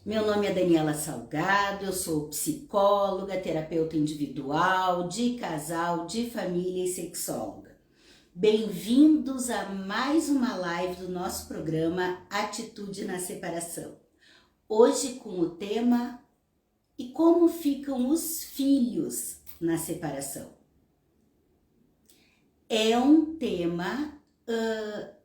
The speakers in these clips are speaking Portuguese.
Meu nome é Daniela Salgado, eu sou psicóloga, terapeuta individual, de casal, de família e sexóloga. Bem-vindos a mais uma live do nosso programa Atitude na Separação. Hoje com o tema E como ficam os filhos na separação? É um tema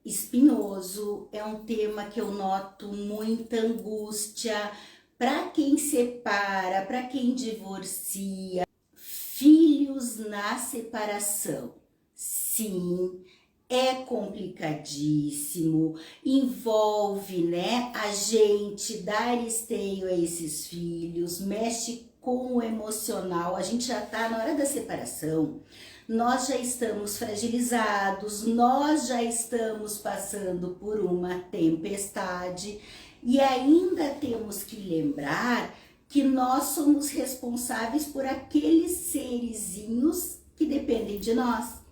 espinhoso, é um tema que eu noto muita angústia para quem separa, para quem divorcia. Filhos na separação, sim, é complicadíssimo, envolve, né, a gente dar esteio a esses filhos, mexe com o emocional. A gente já tá na hora da separação, nós já estamos fragilizados, nós já estamos passando por uma tempestade e ainda temos que lembrar que nós somos responsáveis por aqueles serizinhos que dependem de nós.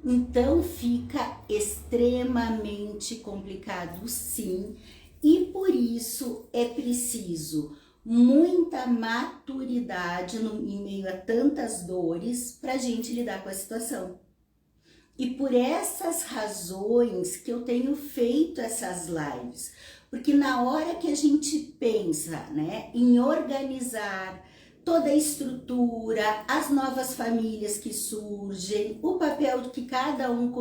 Então fica extremamente complicado, sim, e por isso é preciso muita maturidade em meio a tantas dores para a gente lidar com a situação. E por essas razões que eu tenho feito essas lives, porque na hora que a gente pensa, né, em organizar toda a estrutura, as novas famílias que surgem, o papel que cada um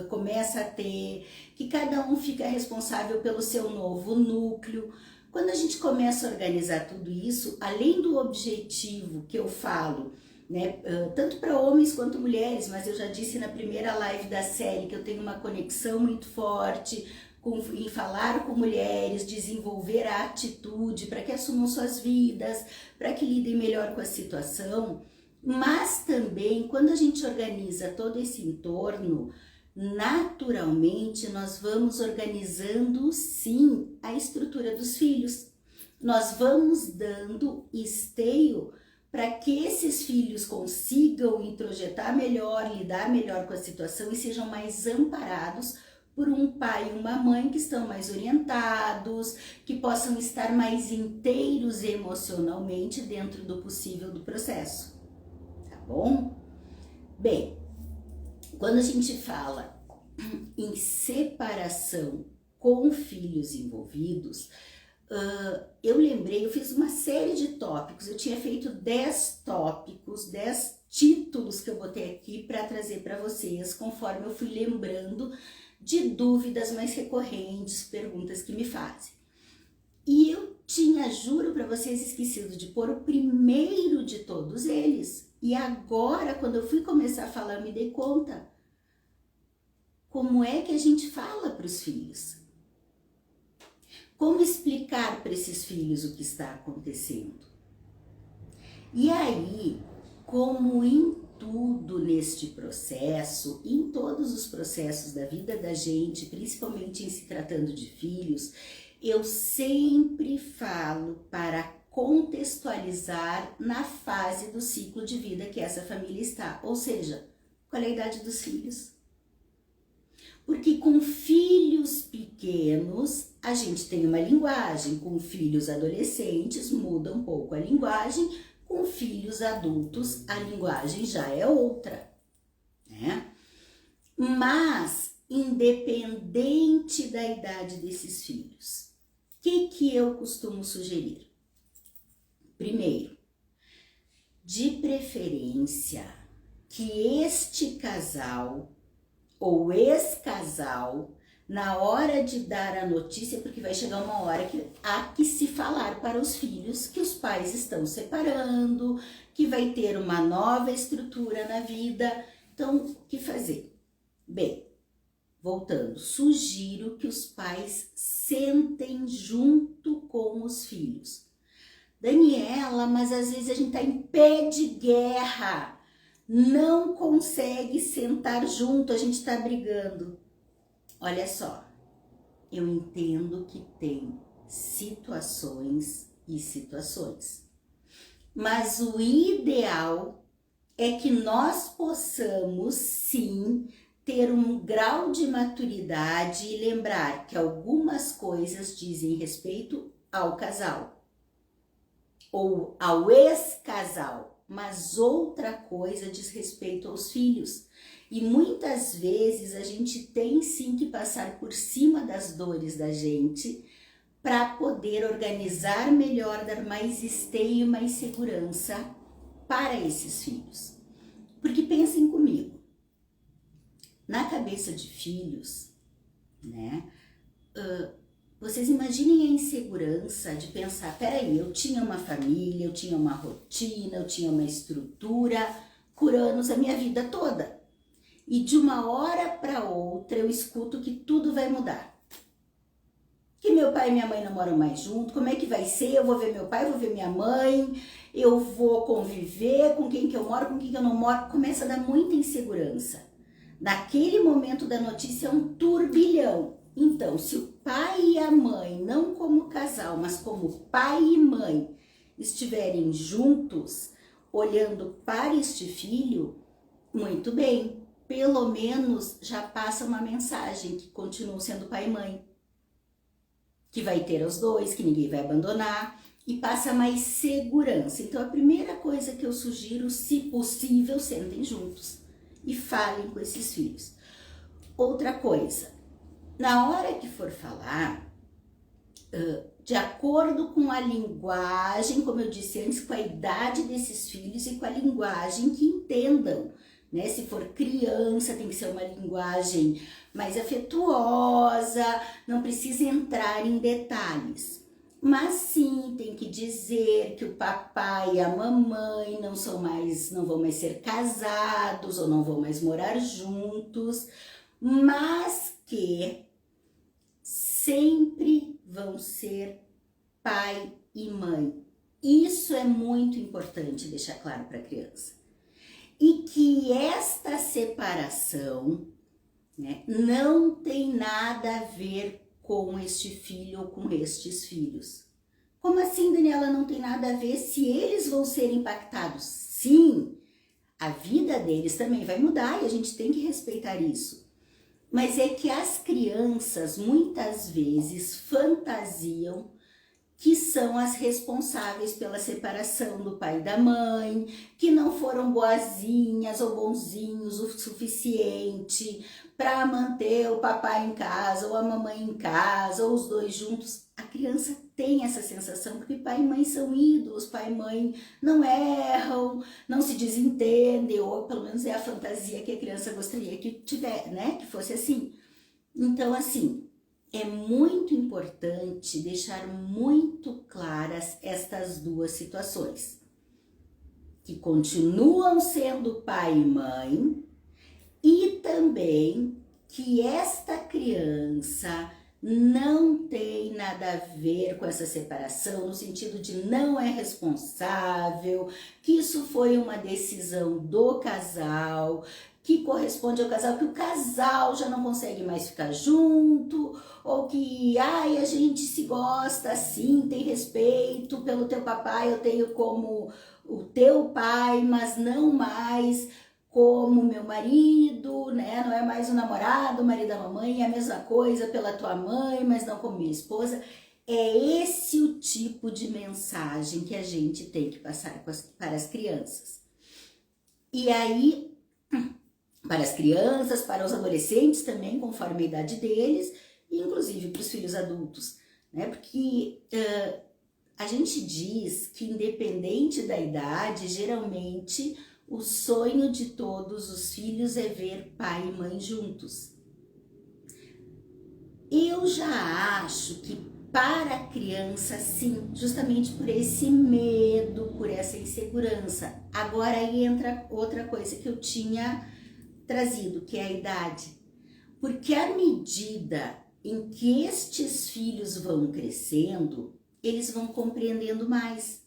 começa a ter, que cada um fica responsável pelo seu novo núcleo. Quando a gente começa a organizar tudo isso, além do objetivo que eu falo, né, tanto para homens quanto mulheres, mas eu já disse na primeira live da série que eu tenho uma conexão muito forte em falar com mulheres, desenvolver a atitude para que assumam suas vidas, para que lidem melhor com a situação, mas também quando a gente organiza todo esse entorno, naturalmente nós vamos organizando sim a estrutura dos filhos, nós vamos dando esteio para que esses filhos consigam introjetar melhor, lidar melhor com a situação e sejam mais amparados por um pai e uma mãe que estão mais orientados, que possam estar mais inteiros emocionalmente dentro do possível do processo, tá bom? Bem, quando a gente fala em separação com filhos envolvidos, eu fiz uma série de tópicos, eu tinha feito 10 tópicos, 10 títulos que eu botei aqui para trazer para vocês, conforme eu fui lembrando de dúvidas mais recorrentes, perguntas que me fazem. E eu tinha, juro para vocês, esquecido de pôr o primeiro de todos eles. E agora, quando eu fui começar a falar, eu me dei conta. Como é que a gente fala para os filhos? Como explicar para esses filhos o que está acontecendo? E aí, como em tudo neste processo, em todos os processos da vida da gente, principalmente em se tratando de filhos, eu sempre falo para contextualizar na fase do ciclo de vida que essa família está, ou seja, qual é a idade dos filhos? Porque com filhos pequenos a gente tem uma linguagem, com filhos adolescentes muda um pouco a linguagem, com filhos adultos a linguagem já é outra, né? Mas, independente da idade desses filhos, o que eu costumo sugerir? Primeiro, de preferência, que este casal ou ex-casal, na hora de dar a notícia, porque vai chegar uma hora que há que se falar para os filhos que os pais estão separando, que vai ter uma nova estrutura na vida. Então, o que fazer? Bem, voltando, sugiro que os pais sentem junto com os filhos. Daniela, mas às vezes a gente tá em pé de guerra, não consegue sentar junto, a gente tá brigando. Olha só, eu entendo que tem situações e situações, mas o ideal é que nós possamos sim ter um grau de maturidade e lembrar que algumas coisas dizem respeito ao casal. ou ao ex-casal, mas outra coisa diz respeito aos filhos. E muitas vezes a gente tem sim que passar por cima das dores da gente para poder organizar melhor, dar mais esteio, mais segurança para esses filhos. Porque pensem comigo, na cabeça de filhos, né? Vocês imaginem a insegurança de pensar, peraí, eu tinha uma família, eu tinha uma rotina, eu tinha uma estrutura, por anos, a minha vida toda. E de uma hora para outra eu escuto que tudo vai mudar. Que meu pai e minha mãe não moram mais juntos, como é que vai ser? Eu vou ver meu pai, vou ver minha mãe, eu vou conviver com quem que eu moro, com quem que eu não moro. Começa a dar muita insegurança. Naquele momento da notícia é um turbilhão. Então, se o pai e a mãe, não como casal, mas como pai e mãe, estiverem juntos, olhando para este filho, muito bem, pelo menos já passa uma mensagem que continuam sendo pai e mãe, que vai ter os dois, que ninguém vai abandonar, e passa mais segurança. Então, a primeira coisa que eu sugiro, se possível, sentem juntos e falem com esses filhos. Outra coisa, na hora que for falar, de acordo com a linguagem, como eu disse antes, com a idade desses filhos e com a linguagem que entendam, né? Se for criança, tem que ser uma linguagem mais afetuosa, não precisa entrar em detalhes. Mas sim, tem que dizer que o papai e a mamãe não vão mais ser casados ou não vão mais morar juntos, mas que sempre vão ser pai e mãe. Isso é muito importante deixar claro para a criança. E que esta separação, né, não tem nada a ver com este filho ou com estes filhos. Como assim, Daniela, não tem nada a ver se eles vão ser impactados? Sim, a vida deles também vai mudar e a gente tem que respeitar isso. Mas é que as crianças muitas vezes fantasiam que são as responsáveis pela separação do pai e da mãe, que não foram boazinhas ou bonzinhos o suficiente para manter o papai em casa ou a mamãe em casa ou os dois juntos. A criança tem essa sensação porque pai e mãe são ídolos, pai e mãe não erram, não se desentendem, ou pelo menos é a fantasia que a criança gostaria que tivesse, né? Que fosse assim. Então, assim, é muito importante deixar muito claras estas duas situações, que continuam sendo pai e mãe, e também que esta criança não tem nada a ver com essa separação, no sentido de não é responsável, que isso foi uma decisão do casal, que corresponde ao casal, que o casal já não consegue mais ficar junto, ou que, a gente se gosta assim, tem respeito pelo teu papai, eu tenho como o teu pai, mas não mais como meu marido, né? Não é mais o namorado, o marido da mamãe, é a mesma coisa pela tua mãe, mas não como minha esposa. É esse o tipo de mensagem que a gente tem que passar para as crianças. E aí, para as crianças, para os adolescentes também, conforme a idade deles, e inclusive para os filhos adultos, né? Porque a gente diz que independente da idade, geralmente o sonho de todos os filhos é ver pai e mãe juntos. Eu já acho que para a criança, sim, justamente por esse medo, por essa insegurança. Agora aí entra outra coisa que eu tinha trazido, que é a idade. Porque à medida em que estes filhos vão crescendo, eles vão compreendendo mais.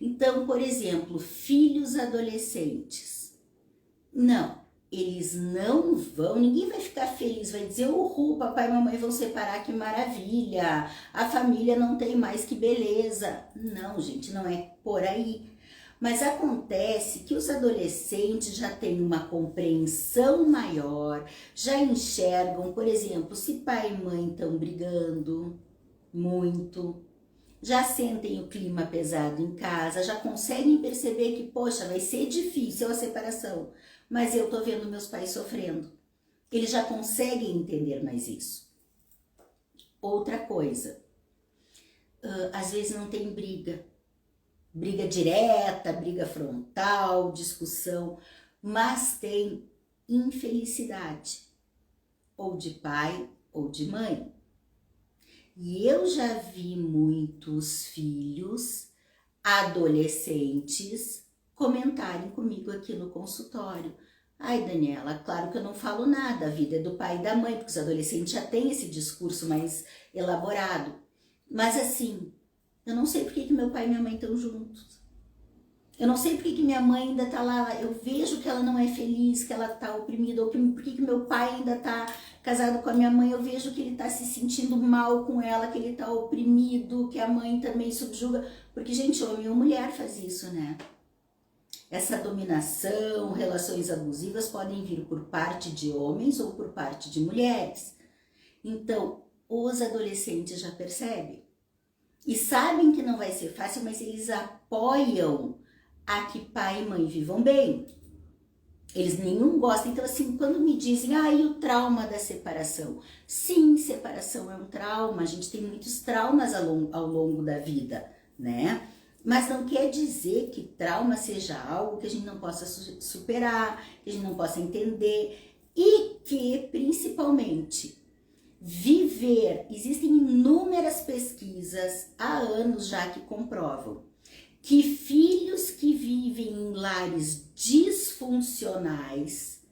Então, por exemplo, filhos adolescentes. Não, eles não vão, ninguém vai ficar feliz, vai dizer, uhul, papai e mamãe vão separar, que maravilha, a família não tem mais, que beleza. Não, gente, não é por aí. Mas acontece que os adolescentes já têm uma compreensão maior, já enxergam, por exemplo, se pai e mãe estão brigando muito, já sentem o clima pesado em casa, já conseguem perceber que, poxa, vai ser difícil a separação, mas eu tô vendo meus pais sofrendo. Eles já conseguem entender mais isso. Outra coisa, às vezes não tem briga direta, briga frontal, discussão, mas tem infelicidade, ou de pai ou de mãe. E eu já vi muitos filhos, adolescentes, comentarem comigo aqui no consultório. Ai, Daniela, claro que eu não falo nada, a vida é do pai e da mãe, porque os adolescentes já têm esse discurso mais elaborado. Mas assim, eu não sei por que meu pai e minha mãe estão juntos. Eu não sei por que minha mãe ainda tá lá, eu vejo que ela não é feliz, que ela tá oprimida, ou por que meu pai ainda tá casado com a minha mãe, eu vejo que ele tá se sentindo mal com ela, que ele tá oprimido, que a mãe também subjuga, porque, gente, homem ou mulher faz isso, né? Essa dominação, relações abusivas podem vir por parte de homens ou por parte de mulheres. Então, os adolescentes já percebem e sabem que não vai ser fácil, mas eles apoiam a que pai e mãe vivam bem. Eles nenhum gostam. Então, assim, quando me dizem, e o trauma da separação? Sim, separação é um trauma. A gente tem muitos traumas ao longo da vida, né? Mas não quer dizer que trauma seja algo que a gente não possa superar, que a gente não possa entender e que, principalmente, viver. Existem inúmeras pesquisas há anos já que comprovam que filhos que vivem em lares disfuncionais,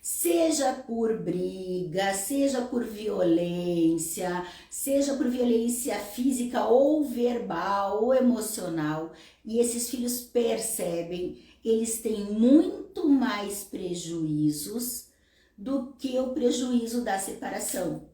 seja por briga, seja por violência física ou verbal ou emocional, e esses filhos percebem, eles têm muito mais prejuízos do que o prejuízo da separação,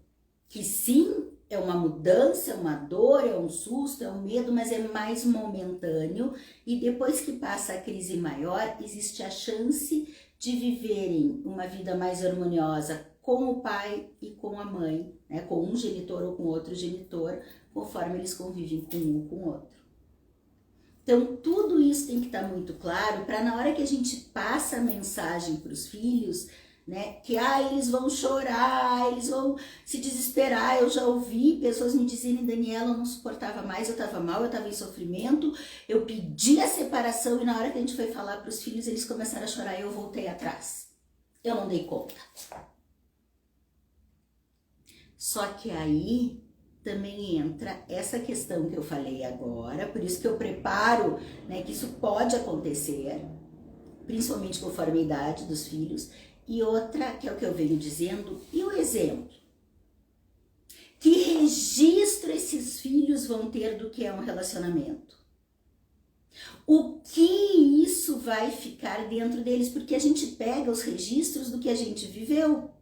que sim, é uma mudança, é uma dor, é um susto, é um medo, mas é mais momentâneo, e depois que passa a crise maior, existe a chance de viverem uma vida mais harmoniosa com o pai e com a mãe, né? Com um genitor ou com outro genitor, conforme eles convivem com um ou com o outro. Então, tudo isso tem que estar muito claro para na hora que a gente passa a mensagem para os filhos, né, que eles vão chorar, eles vão se desesperar. Eu já ouvi pessoas me dizerem, Daniela, eu não suportava mais, eu estava mal, eu estava em sofrimento, eu pedi a separação e na hora que a gente foi falar para os filhos, eles começaram a chorar e eu voltei atrás. Eu não dei conta. Só que aí também entra essa questão que eu falei agora, por isso que eu preparo, né, que isso pode acontecer, principalmente conforme a idade dos filhos. E outra, que é o que eu venho dizendo, e o exemplo? Que registro esses filhos vão ter do que é um relacionamento? O que isso vai ficar dentro deles? Porque a gente pega os registros do que a gente viveu.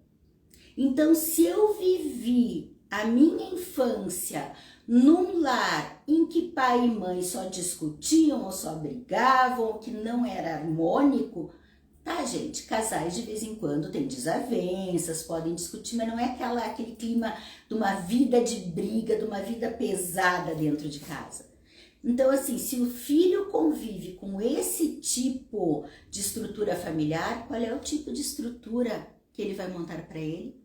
Então, se eu vivi a minha infância num lar em que pai e mãe só discutiam ou só brigavam, ou que não era harmônico, tá, gente, casais de vez em quando têm desavenças, podem discutir, mas não é aquele clima de uma vida de briga, de uma vida pesada dentro de casa. Então, assim, se o filho convive com esse tipo de estrutura familiar, qual é o tipo de estrutura que ele vai montar para ele?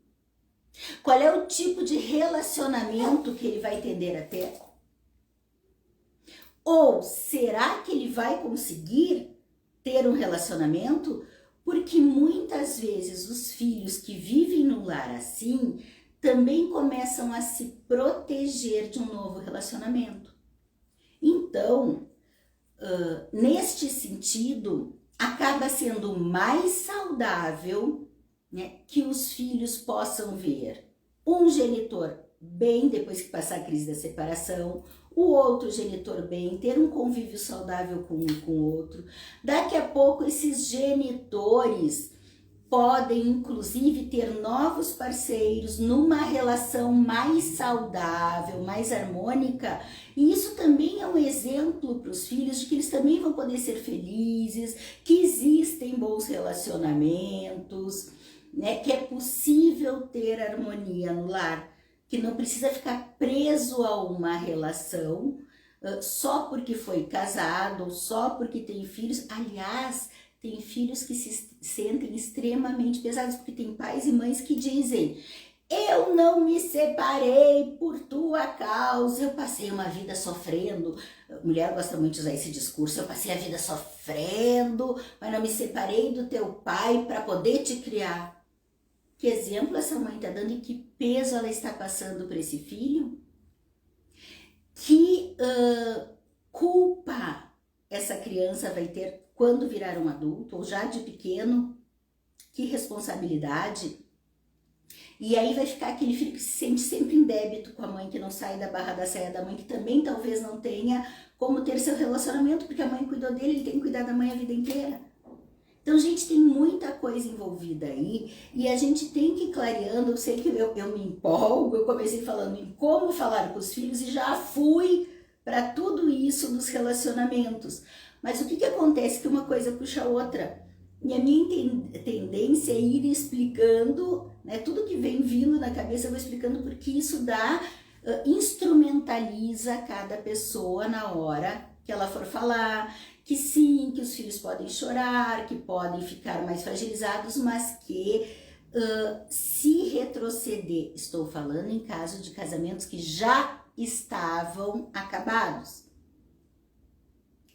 Qual é o tipo de relacionamento que ele vai tender a ter? Ou será que ele vai conseguir ter um relacionamento? Porque muitas vezes os filhos que vivem num lar assim também começam a se proteger de um novo relacionamento. Então, neste sentido, acaba sendo mais saudável, né, que os filhos possam ver um genitor bem depois que passar a crise da separação, o outro genitor bem, ter um convívio saudável com um e com o outro. Daqui a pouco esses genitores podem inclusive ter novos parceiros numa relação mais saudável, mais harmônica, e isso também é um exemplo para os filhos de que eles também vão poder ser felizes, que existem bons relacionamentos, né, que é possível ter harmonia no lar, que não precisa ficar preso a uma relação só porque foi casado, ou só porque tem filhos. Aliás, tem filhos que se sentem extremamente pesados, porque tem pais e mães que dizem: eu não me separei por tua causa, eu passei uma vida sofrendo. Mulher gosta muito de usar esse discurso: eu passei a vida sofrendo, mas não me separei do teu pai para poder te criar. Que exemplo essa mãe está dando e que peso ela está passando para esse filho? Que culpa essa criança vai ter quando virar um adulto, ou já de pequeno? Que responsabilidade? E aí vai ficar aquele filho que se sente sempre em débito com a mãe, que não sai da barra da saia da mãe, que também talvez não tenha como ter seu relacionamento, porque a mãe cuidou dele, ele tem que cuidar da mãe a vida inteira. Então, gente, tem muita coisa envolvida aí e a gente tem que ir clareando. Eu sei que eu me empolgo, eu comecei falando em como falar com os filhos e já fui para tudo isso dos relacionamentos. Mas o que acontece? Que uma coisa puxa a outra. E a minha tendência é ir explicando, né, tudo que vem vindo na cabeça, eu vou explicando, porque isso instrumentaliza cada pessoa na hora que ela for falar, que sim, que os filhos podem chorar, que podem ficar mais fragilizados, mas que se retroceder, estou falando em caso de casamentos que já estavam acabados.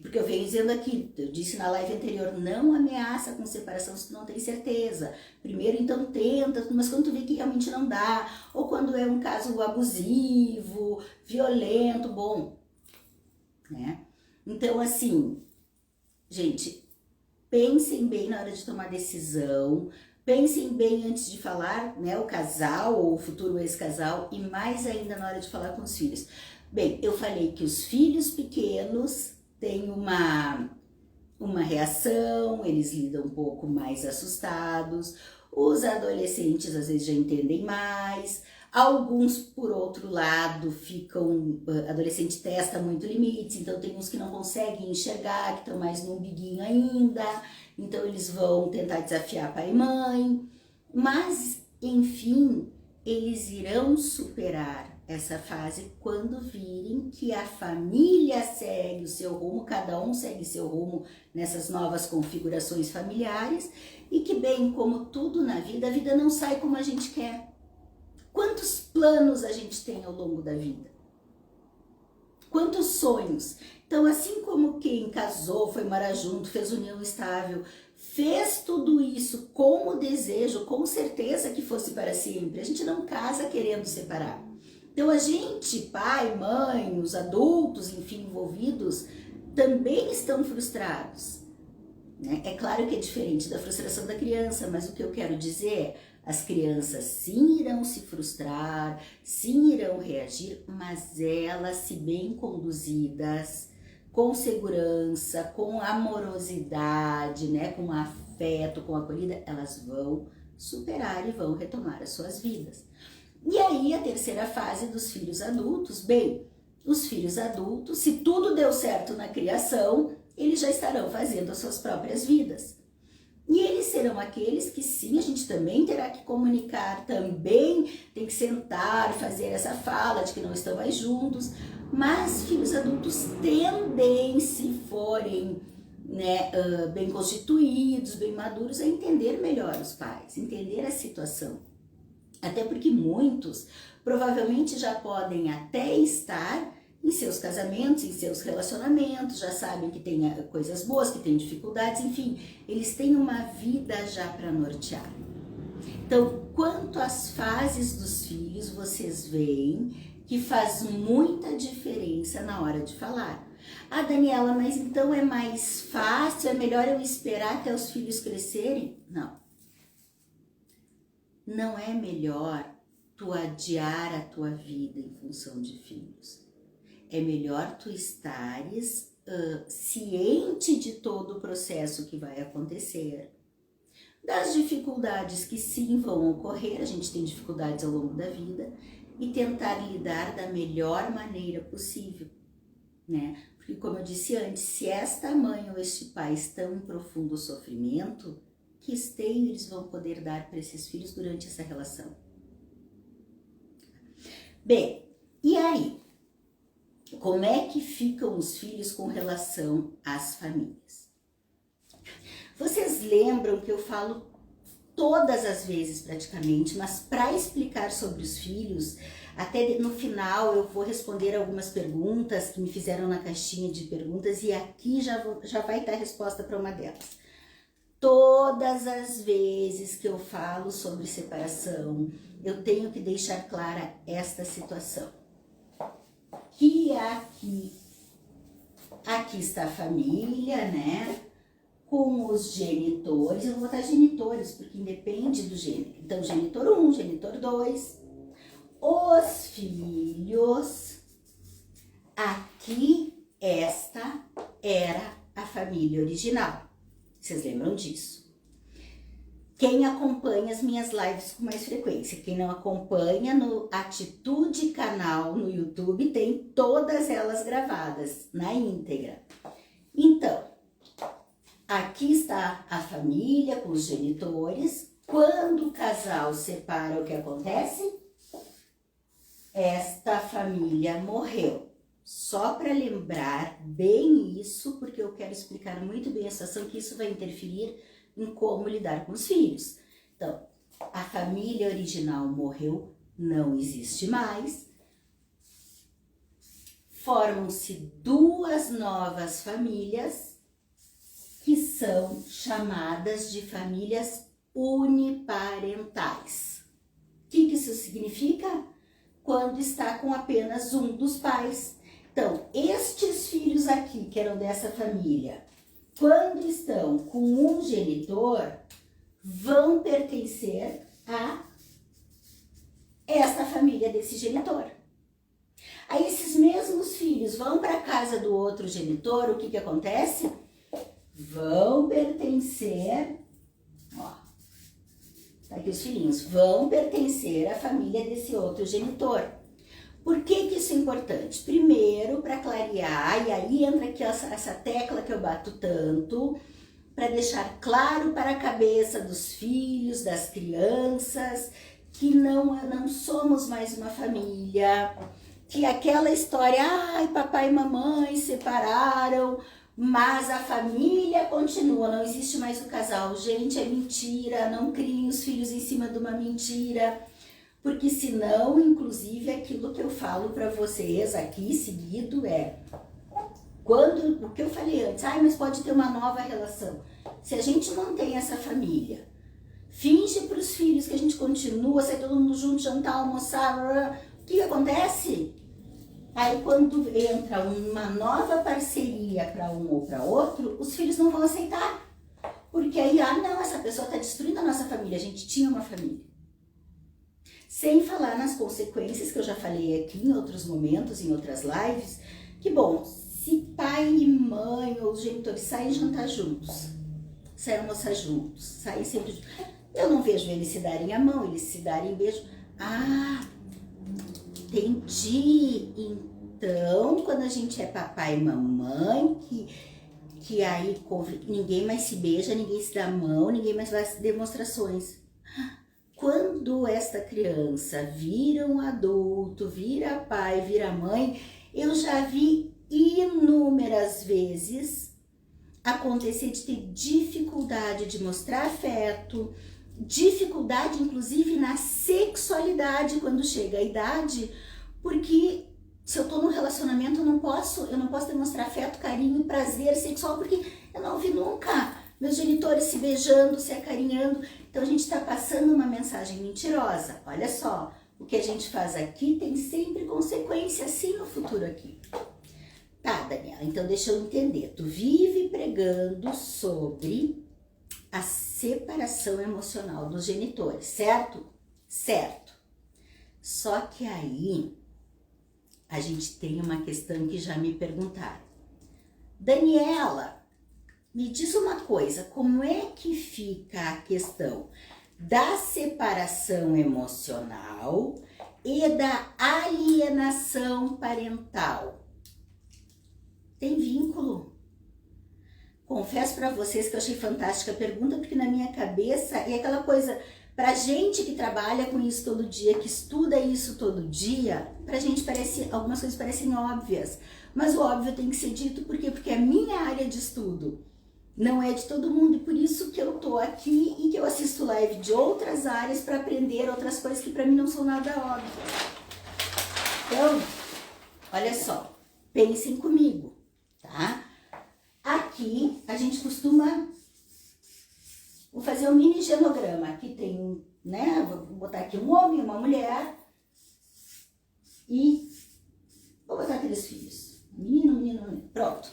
Porque eu venho dizendo aqui, eu disse na live anterior, não ameaça com separação se tu não tem certeza. Primeiro, então, tenta, mas quando tu vê que realmente não dá, ou quando é um caso abusivo, violento, bom, né? Então, assim, gente, pensem bem na hora de tomar decisão, pensem bem antes de falar, né, o casal ou o futuro ex-casal, e mais ainda na hora de falar com os filhos. Bem, eu falei que os filhos pequenos têm uma reação, eles lidam um pouco mais assustados, os adolescentes às vezes já entendem mais, alguns, por outro lado, adolescente testa muito limites, então tem uns que não conseguem enxergar, que estão mais no umbiguinho ainda, então eles vão tentar desafiar pai e mãe, mas, enfim, eles irão superar essa fase quando virem que a família segue o seu rumo, cada um segue seu rumo nessas novas configurações familiares, e que, bem como tudo na vida, a vida não sai como a gente quer. Quantos planos a gente tem ao longo da vida? Quantos sonhos? Então, assim como quem casou, foi morar junto, fez união estável, fez tudo isso com o desejo, com certeza que fosse para sempre. A gente não casa querendo separar. Então, a gente, pai, mãe, os adultos, enfim, envolvidos, também estão frustrados, né? É claro que é diferente da frustração da criança, mas o que eu quero dizer é: as crianças sim irão se frustrar, sim irão reagir, mas elas, se bem conduzidas, com segurança, com amorosidade, né, com afeto, com acolhida, elas vão superar e vão retomar as suas vidas. E aí a terceira fase dos filhos adultos, bem, os filhos adultos, se tudo deu certo na criação, eles já estarão fazendo as suas próprias vidas. E eles serão aqueles que sim, a gente também terá que comunicar, também tem que sentar, fazer essa fala de que não estão mais juntos, mas filhos adultos tendem, se forem, né, bem constituídos, bem maduros, a entender melhor os pais, entender a situação. Até porque muitos provavelmente já podem até estar em seus casamentos, em seus relacionamentos, já sabem que tem coisas boas, que tem dificuldades, enfim, eles têm uma vida já para nortear. Então, quanto às fases dos filhos, vocês veem que faz muita diferença na hora de falar. Ah, Daniela, mas então é mais fácil, é melhor eu esperar até os filhos crescerem? Não. Não é melhor tu adiar a tua vida em função de filhos. É melhor tu estares ciente de todo o processo que vai acontecer, das dificuldades que sim vão ocorrer, a gente tem dificuldades ao longo da vida, e tentar lidar da melhor maneira possível, né? Porque, como eu disse antes, se esta mãe ou este pai estão em profundo sofrimento, que esteio eles vão poder dar para esses filhos durante essa relação? Bem, e aí? Como é que ficam os filhos com relação às famílias? Vocês lembram que eu falo todas as vezes praticamente, mas para explicar sobre os filhos, até no final eu vou responder algumas perguntas que me fizeram na caixinha de perguntas e aqui já vai estar a resposta para uma delas. Todas as vezes que eu falo sobre separação, eu tenho que deixar clara esta situação. Que aqui está a família, né? Com os genitores, eu vou botar genitores, porque independe do gênero. Então, genitor 1, genitor 2, os filhos, aqui esta era a família original. Vocês lembram disso? Quem acompanha as minhas lives com mais frequência, quem não acompanha no Atitude Canal no YouTube, tem todas elas gravadas na íntegra. Então, aqui está a família com os genitores. Quando o casal separa, o que acontece? Esta família morreu. Só para lembrar bem isso, porque eu quero explicar muito bem a situação, que isso vai interferir em como lidar com os filhos. Então, a família original morreu, não existe mais. Formam-se duas novas famílias, que são chamadas de famílias uniparentais. O que isso significa? Quando está com apenas um dos pais. Então, estes filhos aqui, que eram dessa família, quando estão com um genitor, vão pertencer a esta família desse genitor. Aí esses mesmos filhos vão para a casa do outro genitor, o que acontece? Vão pertencer, ó, tá aqui os filhinhos, vão pertencer à família desse outro genitor. Por que isso é importante? Primeiro, para clarear, e aí entra aqui essa tecla que eu bato tanto, para deixar claro para a cabeça dos filhos, das crianças, que não somos mais uma família, que aquela história, ai, papai e mamãe separaram, mas a família continua, não existe mais o casal. Gente, é mentira, não criem os filhos em cima de uma mentira, porque senão, inclusive, aquilo que eu falo para vocês aqui seguido é, o que eu falei antes, ai, mas pode ter uma nova relação. Se a gente mantém essa família, finge para os filhos que a gente continua, sai todo mundo junto, jantar, almoçar, o que acontece? Aí quando entra uma nova parceria para um ou para outro, os filhos não vão aceitar. Porque aí, não, essa pessoa está destruindo a nossa família, a gente tinha uma família. Sem falar nas consequências que eu já falei aqui em outros momentos, em outras lives, que bom, se pai e mãe ou os genitores saem jantar juntos, saem almoçar juntos, saem sempre juntos, eu não vejo eles se darem a mão, eles se darem beijo. Entendi. Então, quando a gente é papai e mamãe, que aí ninguém mais se beija, ninguém se dá a mão, ninguém mais faz demonstrações. Quando esta criança vira um adulto, vira pai, vira mãe, eu já vi inúmeras vezes acontecer de ter dificuldade de mostrar afeto, dificuldade inclusive na sexualidade quando chega a idade, porque se eu tô num relacionamento eu não posso demonstrar afeto, carinho, prazer sexual, porque eu não vi nunca meus genitores se beijando, se acarinhando. Então a gente está passando uma mensagem mentirosa. Olha só, o que a gente faz aqui tem sempre consequência assim no futuro aqui. Tá, Daniela, então deixa eu entender. Tu vive pregando sobre a separação emocional dos genitores, certo? Certo. Só que aí a gente tem uma questão que já me perguntaram. Daniela, me diz uma coisa, como é que fica a questão da separação emocional e da alienação parental? Tem vínculo. confesso para vocês que eu achei fantástica a pergunta, porque na minha cabeça é aquela coisa, pra gente que trabalha com isso todo dia, que estuda isso todo dia, pra gente algumas coisas parecem óbvias, mas o óbvio tem que ser dito, por quê? Porque é a minha área de estudo, não é de todo mundo, e por isso que eu tô aqui e que eu assisto live de outras áreas para aprender outras coisas que para mim não são nada óbvias. Então, olha só, pensem comigo, tá? Aqui a gente costuma fazer um mini genograma. Aqui tem, né? Vou botar aqui um homem, uma mulher e vou botar 3 filhos. Menino, menino, menino. Pronto.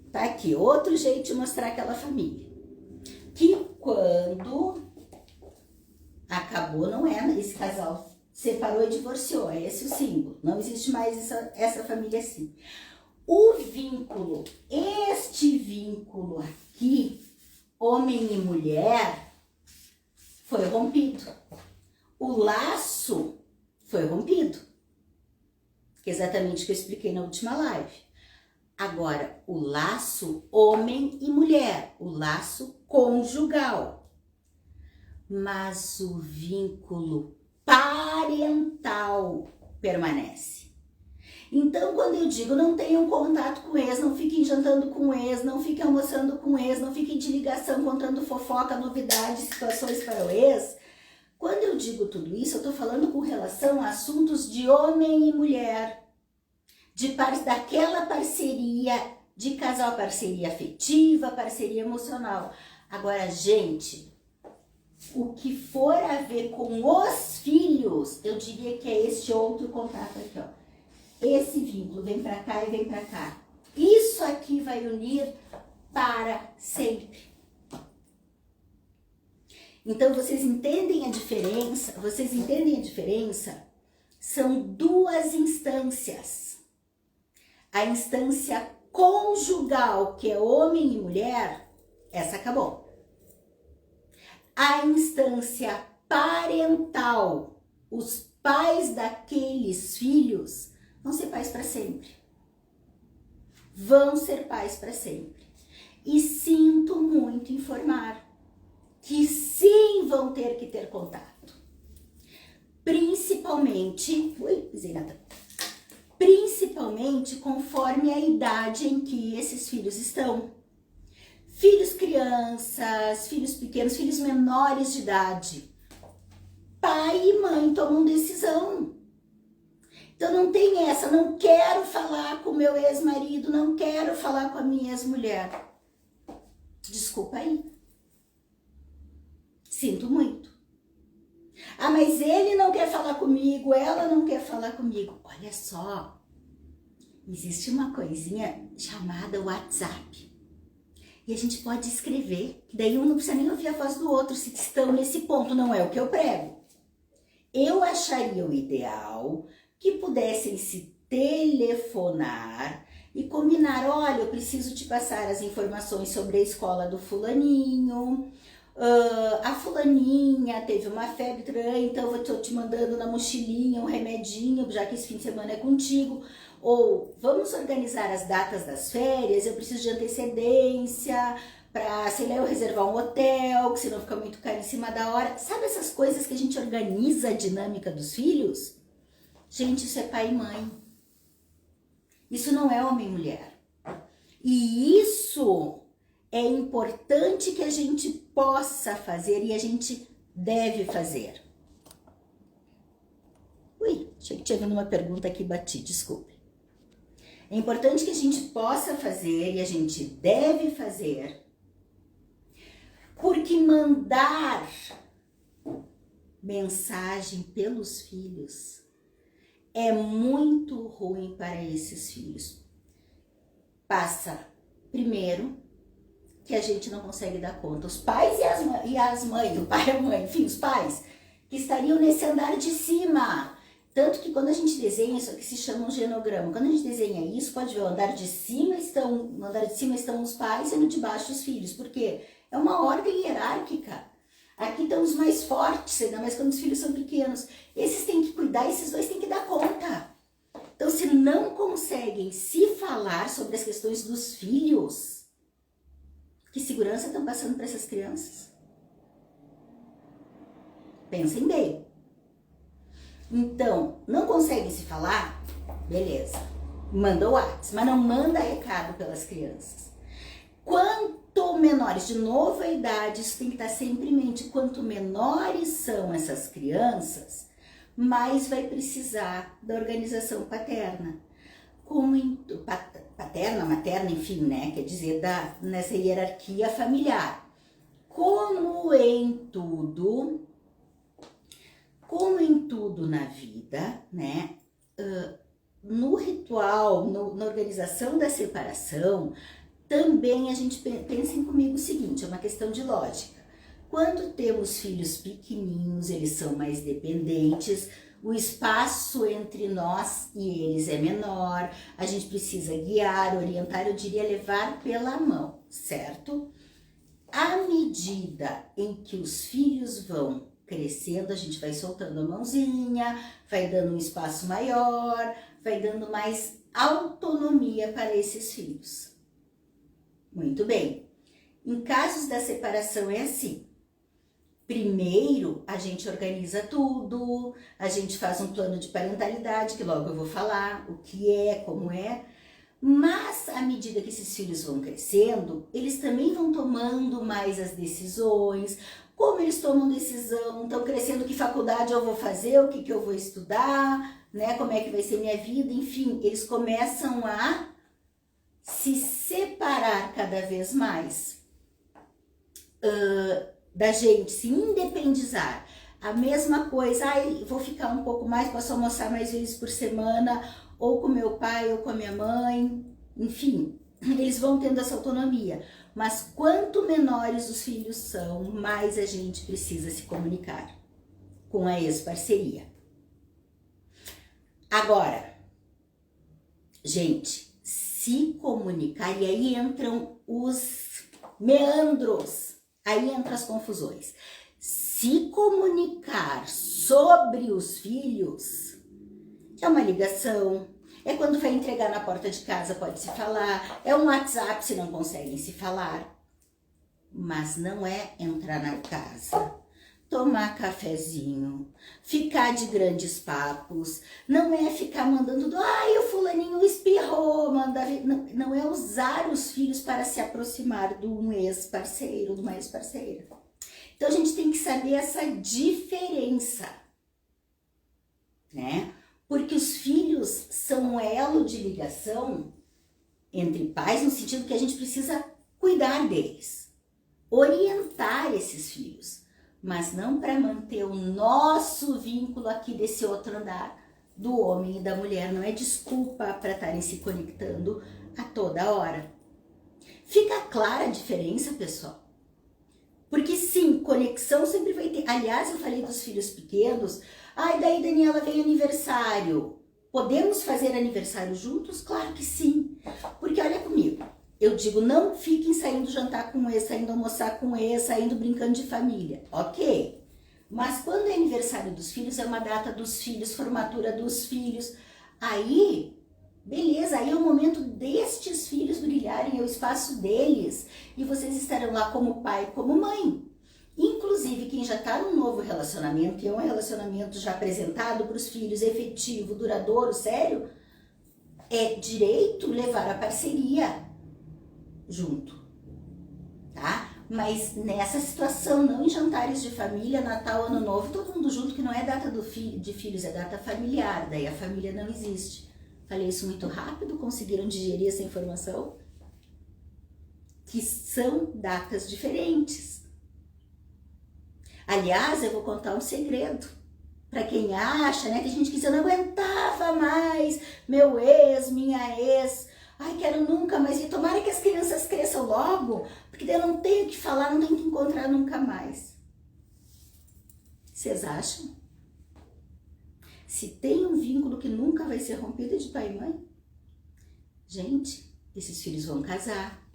Tá aqui outro jeito de mostrar aquela família. Que quando acabou, não é esse casal separou e divorciou, é esse o símbolo. Não existe mais essa família assim. O vínculo, este vínculo aqui, homem e mulher, foi rompido. O laço foi rompido. Que é exatamente o que eu expliquei na última live. Agora, o laço homem e mulher, o laço conjugal. Mas o vínculo parental permanece. Então, quando eu digo não tenham contato com o ex, não fiquem jantando com o ex, não fiquem almoçando com o ex, não fiquem de ligação contando fofoca, novidades, situações para o ex, quando eu digo tudo isso, eu estou falando com relação a assuntos de homem e mulher, daquela parceria de casal, parceria afetiva, parceria emocional. Agora, gente, o que for a ver com os filhos, eu diria que é este outro contato aqui, ó. Esse vínculo vem pra cá e vem pra cá. Isso aqui vai unir para sempre. Então, vocês entendem a diferença? Vocês entendem a diferença? São 2 instâncias. A instância conjugal, que é homem e mulher, essa acabou. A instância parental, os pais daqueles filhos, vão ser pais para sempre. Vão ser pais para sempre. E sinto muito informar que sim vão ter que ter contato. Principalmente, principalmente conforme a idade em que esses filhos estão. Filhos crianças, filhos pequenos, filhos menores de idade. Pai e mãe tomam decisão. Então não tem essa, não quero falar com o meu ex-marido, não quero falar com a minha ex-mulher. Desculpa aí. Sinto muito. Ah, mas ele não quer falar comigo, ela não quer falar comigo. Olha só, existe uma coisinha chamada WhatsApp. E a gente pode escrever, daí um não precisa nem ouvir a voz do outro, se estão nesse ponto, não é o que eu prego. Eu acharia o ideal que pudessem se telefonar e combinar, olha, eu preciso te passar as informações sobre a escola do fulaninho, a fulaninha teve uma febre, então eu estou te mandando na mochilinha um remedinho, já que esse fim de semana é contigo, ou vamos organizar as datas das férias, eu preciso de antecedência, para, sei lá, eu reservar um hotel, que senão fica muito caro em cima da hora. Sabe essas coisas que a gente organiza a dinâmica dos filhos? Gente, isso é pai e mãe. Isso não é homem e mulher. E isso é importante que a gente possa fazer e a gente deve fazer. Ui, achei que tinha vindo uma pergunta aqui, bati, desculpe. É importante que a gente possa fazer e a gente deve fazer, porque mandar mensagem pelos filhos é muito ruim para esses filhos. Passa, primeiro, que a gente não consegue dar conta. Os pais e as mães, o pai e a mãe, enfim, os pais, que estariam nesse andar de cima. Tanto que quando a gente desenha, isso aqui se chama um genograma, quando a gente desenha isso, pode ver, no andar de cima estão os pais e no de baixo os filhos. Por quê? É uma ordem hierárquica. Aqui estão os mais fortes, ainda mais quando os filhos são pequenos. Esses têm que cuidar, esses dois têm que dar conta. Então, se não conseguem se falar sobre as questões dos filhos, Que segurança estão passando para essas crianças? Pensem bem. Então, não conseguem se falar? Beleza. Manda o WhatsApp, mas não manda recado pelas crianças. Quanto menores, de novo a idade, isso tem que estar sempre em mente, quanto menores são essas crianças, mais vai precisar da organização paterna. Paterna, materna, enfim, né? Quer dizer, nessa hierarquia familiar. Como em tudo na vida, né? No ritual, na organização da separação, também a gente pensem comigo o seguinte, é uma questão de lógica. Quando temos filhos pequenininhos, eles são mais dependentes, o espaço entre nós e eles é menor, a gente precisa guiar, orientar, eu diria levar pela mão, certo? À medida em que os filhos vão crescendo, a gente vai soltando a mãozinha, vai dando um espaço maior, vai dando mais autonomia para esses filhos. Muito bem. Em casos da separação é assim. Primeiro, a gente organiza tudo, a gente faz um plano de parentalidade, que logo eu vou falar o que é, como é. Mas, à medida que esses filhos vão crescendo, eles também vão tomando mais as decisões. Como eles tomam decisão, estão crescendo, que faculdade eu vou fazer, o que eu vou estudar, né? Como é que vai ser minha vida, enfim. Eles começam a se separar cada vez mais da gente, se independizar. A mesma coisa, vou ficar um pouco mais, posso almoçar mais vezes por semana, ou com meu pai, ou com a minha mãe, enfim, eles vão tendo essa autonomia. Mas quanto menores os filhos são, mais a gente precisa se comunicar com a ex-parceria. Agora, gente, se comunicar, e aí entram os meandros, aí entram as confusões. Se comunicar sobre os filhos é uma ligação, é quando vai entregar na porta de casa, pode se falar, é um WhatsApp se não conseguem se falar, mas não é entrar na casa, tomar cafezinho, ficar de grandes papos, não é ficar mandando, o fulaninho espirrou, não é usar os filhos para se aproximar de um ex-parceiro, de uma ex-parceira. Então a gente tem que saber essa diferença, né? Porque os filhos são um elo de ligação entre pais, no sentido que a gente precisa cuidar deles, orientar esses filhos, mas não para manter o nosso vínculo aqui desse outro andar, do homem e da mulher, não é desculpa para estarem se conectando a toda hora. Fica clara a diferença, pessoal? Porque sim, conexão sempre vai ter. Aliás, eu falei dos filhos pequenos, daí Daniela vem aniversário, podemos fazer aniversário juntos? Claro que sim, porque olha comigo, eu digo, não fiquem saindo jantar com ele, saindo almoçar com ele, saindo brincando de família, ok? Mas quando é aniversário dos filhos, é uma data dos filhos, formatura dos filhos, aí, beleza, aí é o momento destes filhos brilharem, é o espaço deles, e vocês estarão lá como pai, como mãe. Inclusive, quem já está num novo relacionamento, que é um relacionamento já apresentado para os filhos, efetivo, duradouro, sério, é direito levar a parceria junto, tá? Mas nessa situação, não em jantares de família, Natal, Ano Novo, todo mundo junto, que não é data de filhos, é data familiar, daí a família não existe. Falei isso muito rápido, conseguiram digerir essa informação? Que são datas diferentes. Aliás, eu vou contar um segredo. Para quem acha, né? Tem gente que diz, eu não aguentava mais meu ex, minha ex. Quero nunca mais. E tomara que as crianças cresçam logo, porque daí eu não tenho que falar, não tenho que encontrar nunca mais. Vocês acham? Se tem um vínculo que nunca vai ser rompido é de pai e mãe, gente, esses filhos vão casar.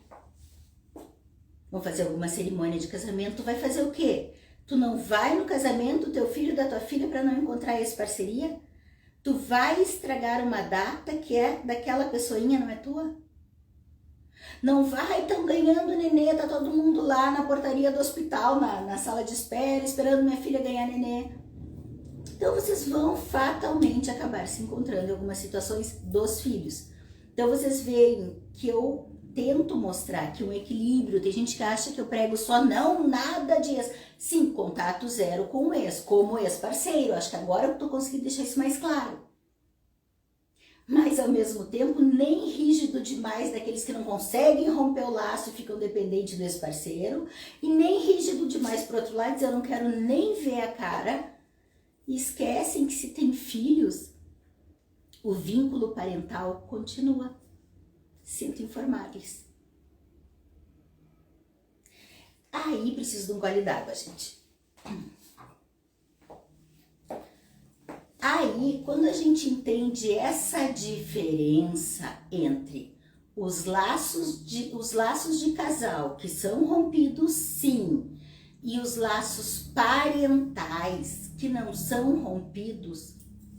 Vão fazer alguma cerimônia de casamento. Tu vai fazer o quê? Tu não vai no casamento do teu filho e da tua filha para não encontrar essa parceria? Tu vai estragar uma data que é daquela pessoinha, não é tua? Não vai, estão ganhando nenê, tá todo mundo lá na portaria do hospital, na sala de espera, esperando minha filha ganhar nenê. Então vocês vão fatalmente acabar se encontrando em algumas situações dos filhos. Então vocês veem que eu tento mostrar que um equilíbrio, tem gente que acha que eu prego só não, nada de ex. Sim, contato zero com o ex, como ex-parceiro. Acho que agora eu tô conseguindo deixar isso mais claro. Mas ao mesmo tempo, nem rígido demais daqueles que não conseguem romper o laço e ficam dependentes do ex-parceiro, e nem rígido demais pro outro lado, eu não quero nem ver a cara, e esquecem que se tem filhos, o vínculo parental continua. Sinto informar-lhes. Aí preciso de um gole d'água, gente. Aí, quando a gente entende essa diferença entre os laços de casal, que são rompidos sim, e os laços parentais, que não são rompidos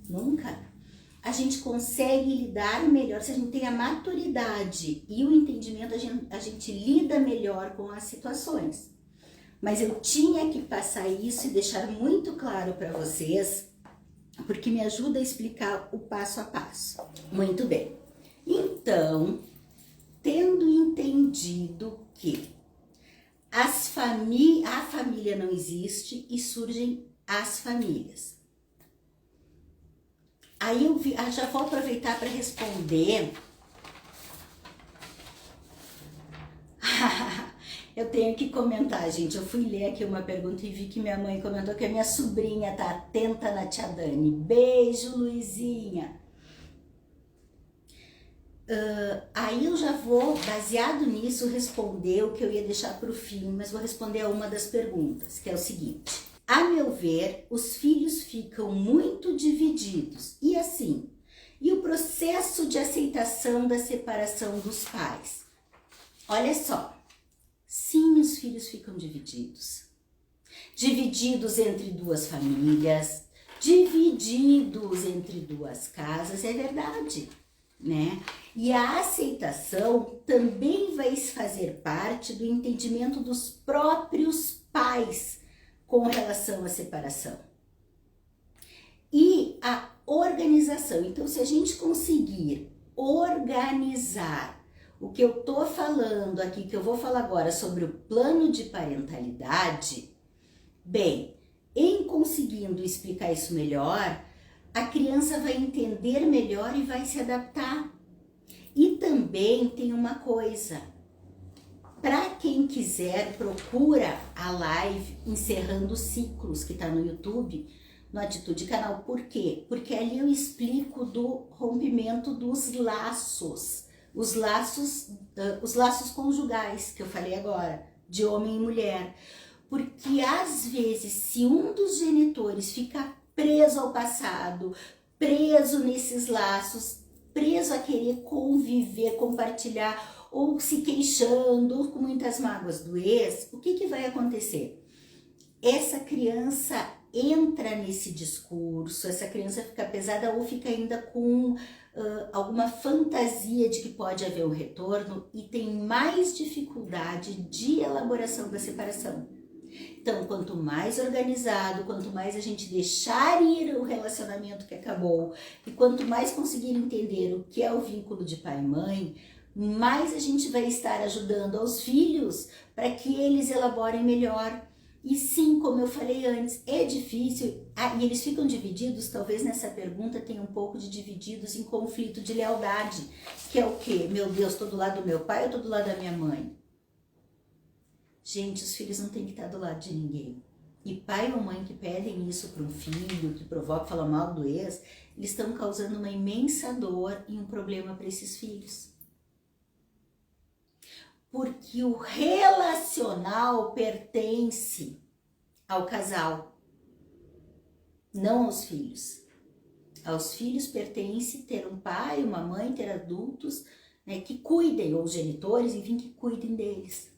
nunca, a gente consegue lidar melhor. Se a gente tem a maturidade e o entendimento, a gente lida melhor com as situações. Mas eu tinha que passar isso e deixar muito claro para vocês, porque me ajuda a explicar o passo a passo. Muito bem. Então, tendo entendido que a família não existe e surgem as famílias. Aí já vou aproveitar para responder. Eu tenho que comentar, gente. Eu fui ler aqui uma pergunta e vi que minha mãe comentou que a minha sobrinha tá atenta na tia Dani. Beijo, Luizinha. Aí eu já vou, baseado nisso, responder o que eu ia deixar para o fim, mas vou responder a uma das perguntas, que é o seguinte. A meu ver, os filhos ficam muito divididos. E assim, e o processo de aceitação da separação dos pais? Olha só. Sim, os filhos ficam divididos. Divididos entre duas famílias, divididos entre duas casas, é verdade, né? E a aceitação também vai fazer parte do entendimento dos próprios pais com relação à separação. E a organização. Então, se a gente conseguir organizar o que eu tô falando aqui, que eu vou falar agora sobre o plano de parentalidade, bem, em conseguindo explicar isso melhor, a criança vai entender melhor e vai se adaptar. E também tem uma coisa, para quem quiser, procura a live Encerrando Ciclos, que tá no YouTube, no Atitude Canal. Por quê? Porque ali eu explico do rompimento dos laços. Os laços conjugais, que eu falei agora, de homem e mulher. Porque às vezes, se um dos genitores fica preso ao passado, preso nesses laços, preso a querer conviver, compartilhar, ou se queixando, ou com muitas mágoas do ex, o que vai acontecer? Essa criança entra nesse discurso, essa criança fica pesada ou fica ainda com alguma fantasia de que pode haver um retorno e tem mais dificuldade de elaboração da separação. Então, quanto mais organizado, quanto mais a gente deixar ir o relacionamento que acabou e quanto mais conseguir entender o que é o vínculo de pai e mãe, mais a gente vai estar ajudando aos filhos para que eles elaborem melhor. E sim, como eu falei antes, é difícil, e eles ficam divididos, talvez nessa pergunta tenha um pouco de divididos em conflito de lealdade, que é o quê? Meu Deus, tô do lado do meu pai ou tô do lado da minha mãe? Gente, os filhos não têm que estar do lado de ninguém. E pai ou mãe que pedem isso para um filho, que provoca falar mal do ex, eles estão causando uma imensa dor e um problema para esses filhos. Porque o relacional pertence ao casal, não aos filhos. Aos filhos pertence ter um pai, uma mãe, ter adultos, né, que cuidem, ou genitores, enfim, que cuidem deles.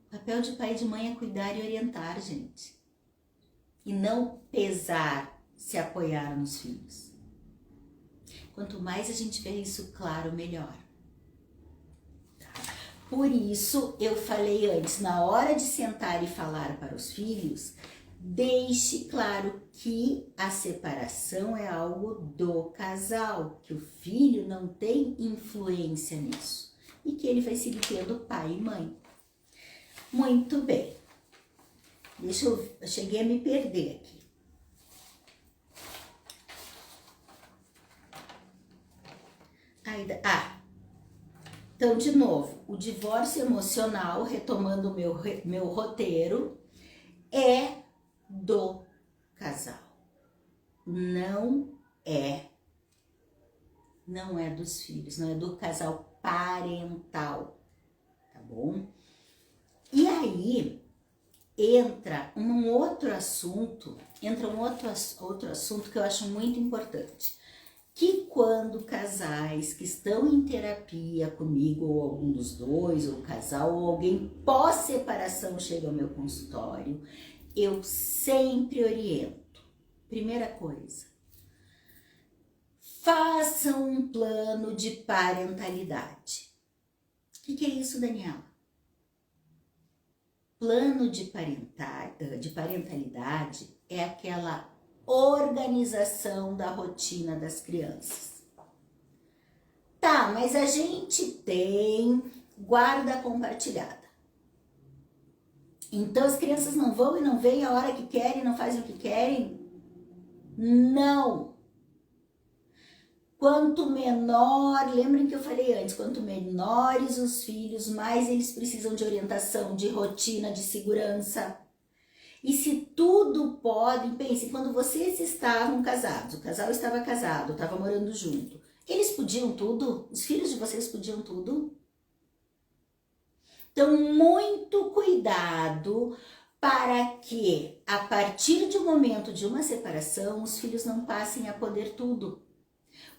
O papel de pai e de mãe é cuidar e orientar, gente. E não pesar, se apoiar nos filhos. Quanto mais a gente vê isso claro, melhor. Por isso eu falei antes, na hora de sentar e falar para os filhos, deixe claro que a separação é algo do casal, que o filho não tem influência nisso e que ele vai seguir tendo pai e mãe. Muito bem. Eu cheguei a me perder aqui. Então, de novo, o divórcio emocional, retomando o meu roteiro, é do casal. Não é dos filhos, não é do casal parental, tá bom? E aí entra um outro assunto que eu acho muito importante, que quando casais que estão em terapia comigo, ou algum dos dois, ou casal, ou alguém pós-separação chega ao meu consultório, eu sempre oriento. Primeira coisa, façam um plano de parentalidade. O que é isso, Daniela? Plano de parentalidade é aquela organização da rotina das crianças. Tá, mas a gente tem guarda compartilhada. Então as crianças não vão e não vêm a hora que querem, não fazem o que querem? Não. Quanto menor, lembrem que eu falei antes, quanto menores os filhos, mais eles precisam de orientação, de rotina, de segurança. E se tudo podem, pensem, quando vocês estavam casados, o casal estava casado, estava morando junto, eles podiam tudo? Os filhos de vocês podiam tudo? Então, muito cuidado para que, a partir de um momento de uma separação, os filhos não passem a poder tudo.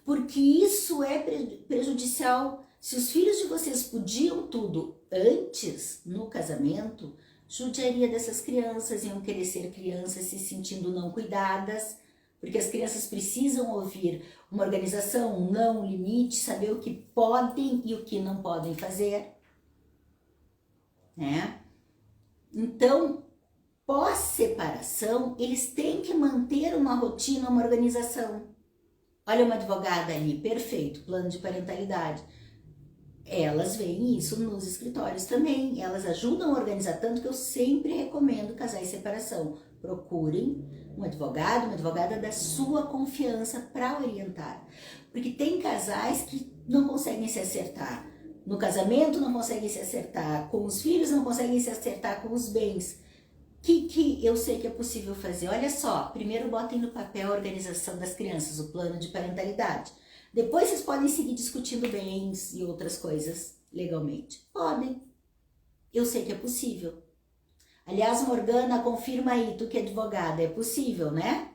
Porque isso é prejudicial. Se os filhos de vocês podiam tudo antes, no casamento, judiaria dessas crianças, iam querer ser crianças se sentindo não cuidadas, porque as crianças precisam ouvir uma organização, um não, um limite, saber o que podem e o que não podem fazer, né? Então, pós-separação, eles têm que manter uma rotina, uma organização. Olha uma advogada ali, perfeito, plano de parentalidade. Elas veem isso nos escritórios também, elas ajudam a organizar, tanto que eu sempre recomendo casais em separação. Procurem um advogado, uma advogada da sua confiança para orientar. Porque tem casais que não conseguem se acertar no casamento, não conseguem se acertar com os filhos, não conseguem se acertar com os bens. Que eu sei que é possível fazer? Olha só, primeiro botem no papel a organização das crianças, o plano de parentalidade. Depois vocês podem seguir discutindo bens e outras coisas legalmente. Podem. Eu sei que é possível. Aliás, Morgana, confirma aí, tu que é advogada, é possível, né?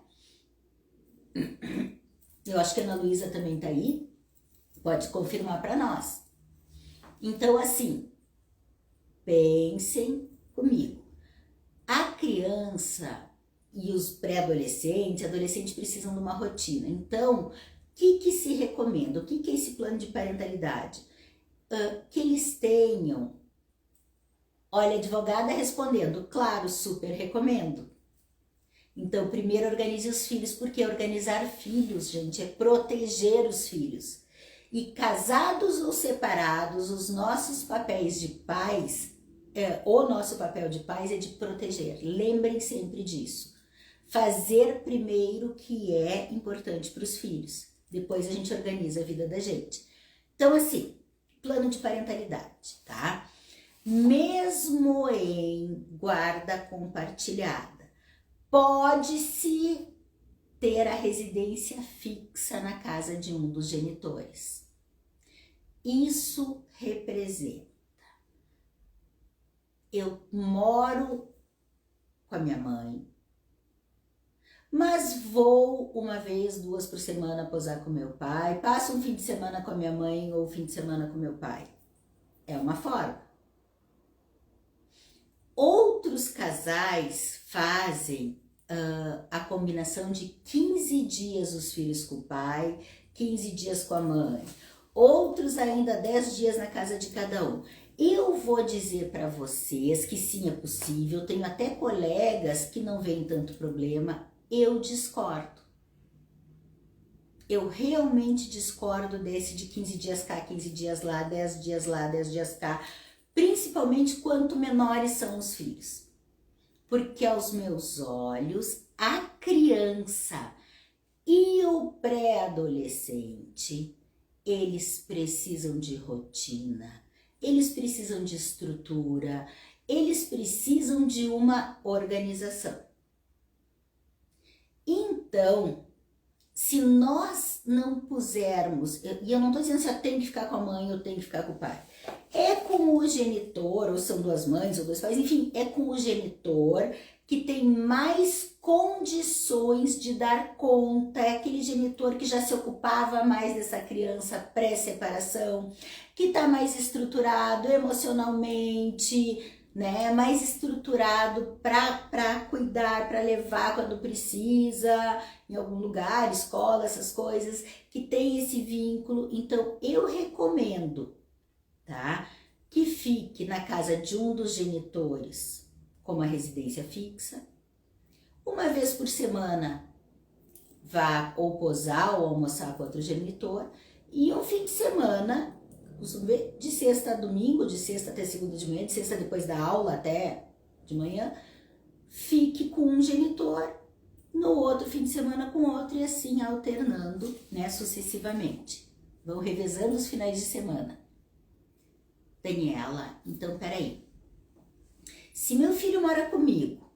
Eu acho que a Ana Luísa também tá aí. Pode confirmar para nós. Então, assim, pensem comigo. A criança e os pré-adolescentes, adolescentes precisam de uma rotina. Então, o que se recomenda? O que é esse plano de parentalidade? Que eles tenham. Olha, a advogada respondendo, claro, super recomendo. Então, primeiro organize os filhos, porque organizar filhos, gente, é proteger os filhos. E casados ou separados, os nossos papéis de pais, o nosso papel de pais é de proteger. Lembrem sempre disso. Fazer primeiro o que é importante para os filhos. Depois a gente organiza a vida da gente. Então, assim, plano de parentalidade, tá? Mesmo em guarda compartilhada, pode-se ter a residência fixa na casa de um dos genitores. Isso representa: eu moro com a minha mãe, mas vou uma vez, duas por semana posar com meu pai, passo um fim de semana com a minha mãe ou um fim de semana com meu pai. É uma forma. Outros casais fazem a combinação de 15 dias os filhos com o pai, 15 dias com a mãe. Outros ainda 10 dias na casa de cada um. Eu vou dizer para vocês que sim, é possível, tenho até colegas que não veem tanto problema, eu discordo. Eu realmente discordo desse de 15 dias cá, 15 dias lá, 10 dias lá, 10 dias cá, principalmente quanto menores são os filhos. Porque aos meus olhos, a criança e o pré-adolescente, eles precisam de rotina, eles precisam de estrutura, eles precisam de uma organização. Então, se nós não pusermos, e eu não estou dizendo se eu tenho que ficar com a mãe ou tenho que ficar com o pai, é com o genitor, ou são duas mães ou dois pais, enfim, é com o genitor que tem mais condições de dar conta, é aquele genitor que já se ocupava mais dessa criança pré-separação, que está mais estruturado emocionalmente, né, mais estruturado para cuidar, para levar quando precisa, em algum lugar, escola, essas coisas, que tem esse vínculo. Então, eu recomendo, tá, que fique na casa de um dos genitores, como a residência fixa. Uma vez por semana, vá ou posar ou almoçar com outro genitor, e um fim de semana, costumo ver, de sexta a domingo, de sexta até segunda de manhã, de sexta depois da aula até de manhã, fique com um genitor, no outro fim de semana com outro, e assim alternando, né, sucessivamente. Vão revezando os finais de semana. Daniela, então peraí. Se meu filho mora comigo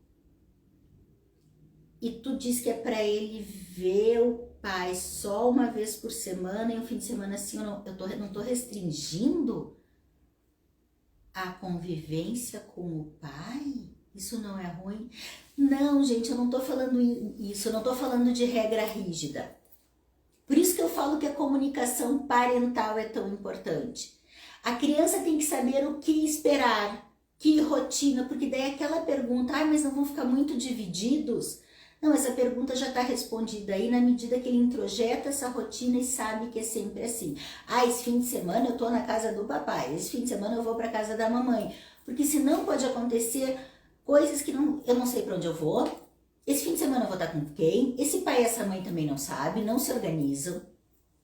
e tu diz que é para ele ver o pai só uma vez por semana e um fim de semana assim, eu não tô restringindo a convivência com o pai? Isso não é ruim? Não, gente, eu não tô falando isso, eu não tô falando de regra rígida. Por isso que eu falo que a comunicação parental é tão importante. A criança tem que saber o que esperar, que rotina, porque daí aquela pergunta, mas não vão ficar muito divididos? Não, essa pergunta já está respondida aí na medida que ele introjeta essa rotina e sabe que é sempre assim. Esse fim de semana eu tô na casa do papai, esse fim de semana eu vou para casa da mamãe. Porque senão pode acontecer coisas que eu não sei para onde eu vou. Esse fim de semana eu vou estar com quem? Esse pai e essa mãe também não sabem, não se organizam,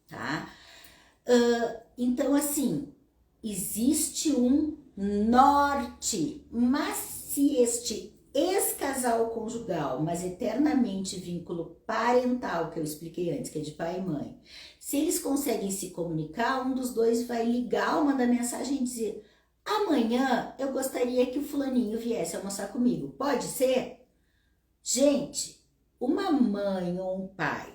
tá? Então, assim, existe um norte, mas se este ex-casal conjugal, mas eternamente vínculo parental, que eu expliquei antes, que é de pai e mãe, se eles conseguem se comunicar, um dos dois vai ligar, mandar mensagem e dizer: amanhã eu gostaria que o fulaninho viesse almoçar comigo, pode ser? Gente, uma mãe ou um pai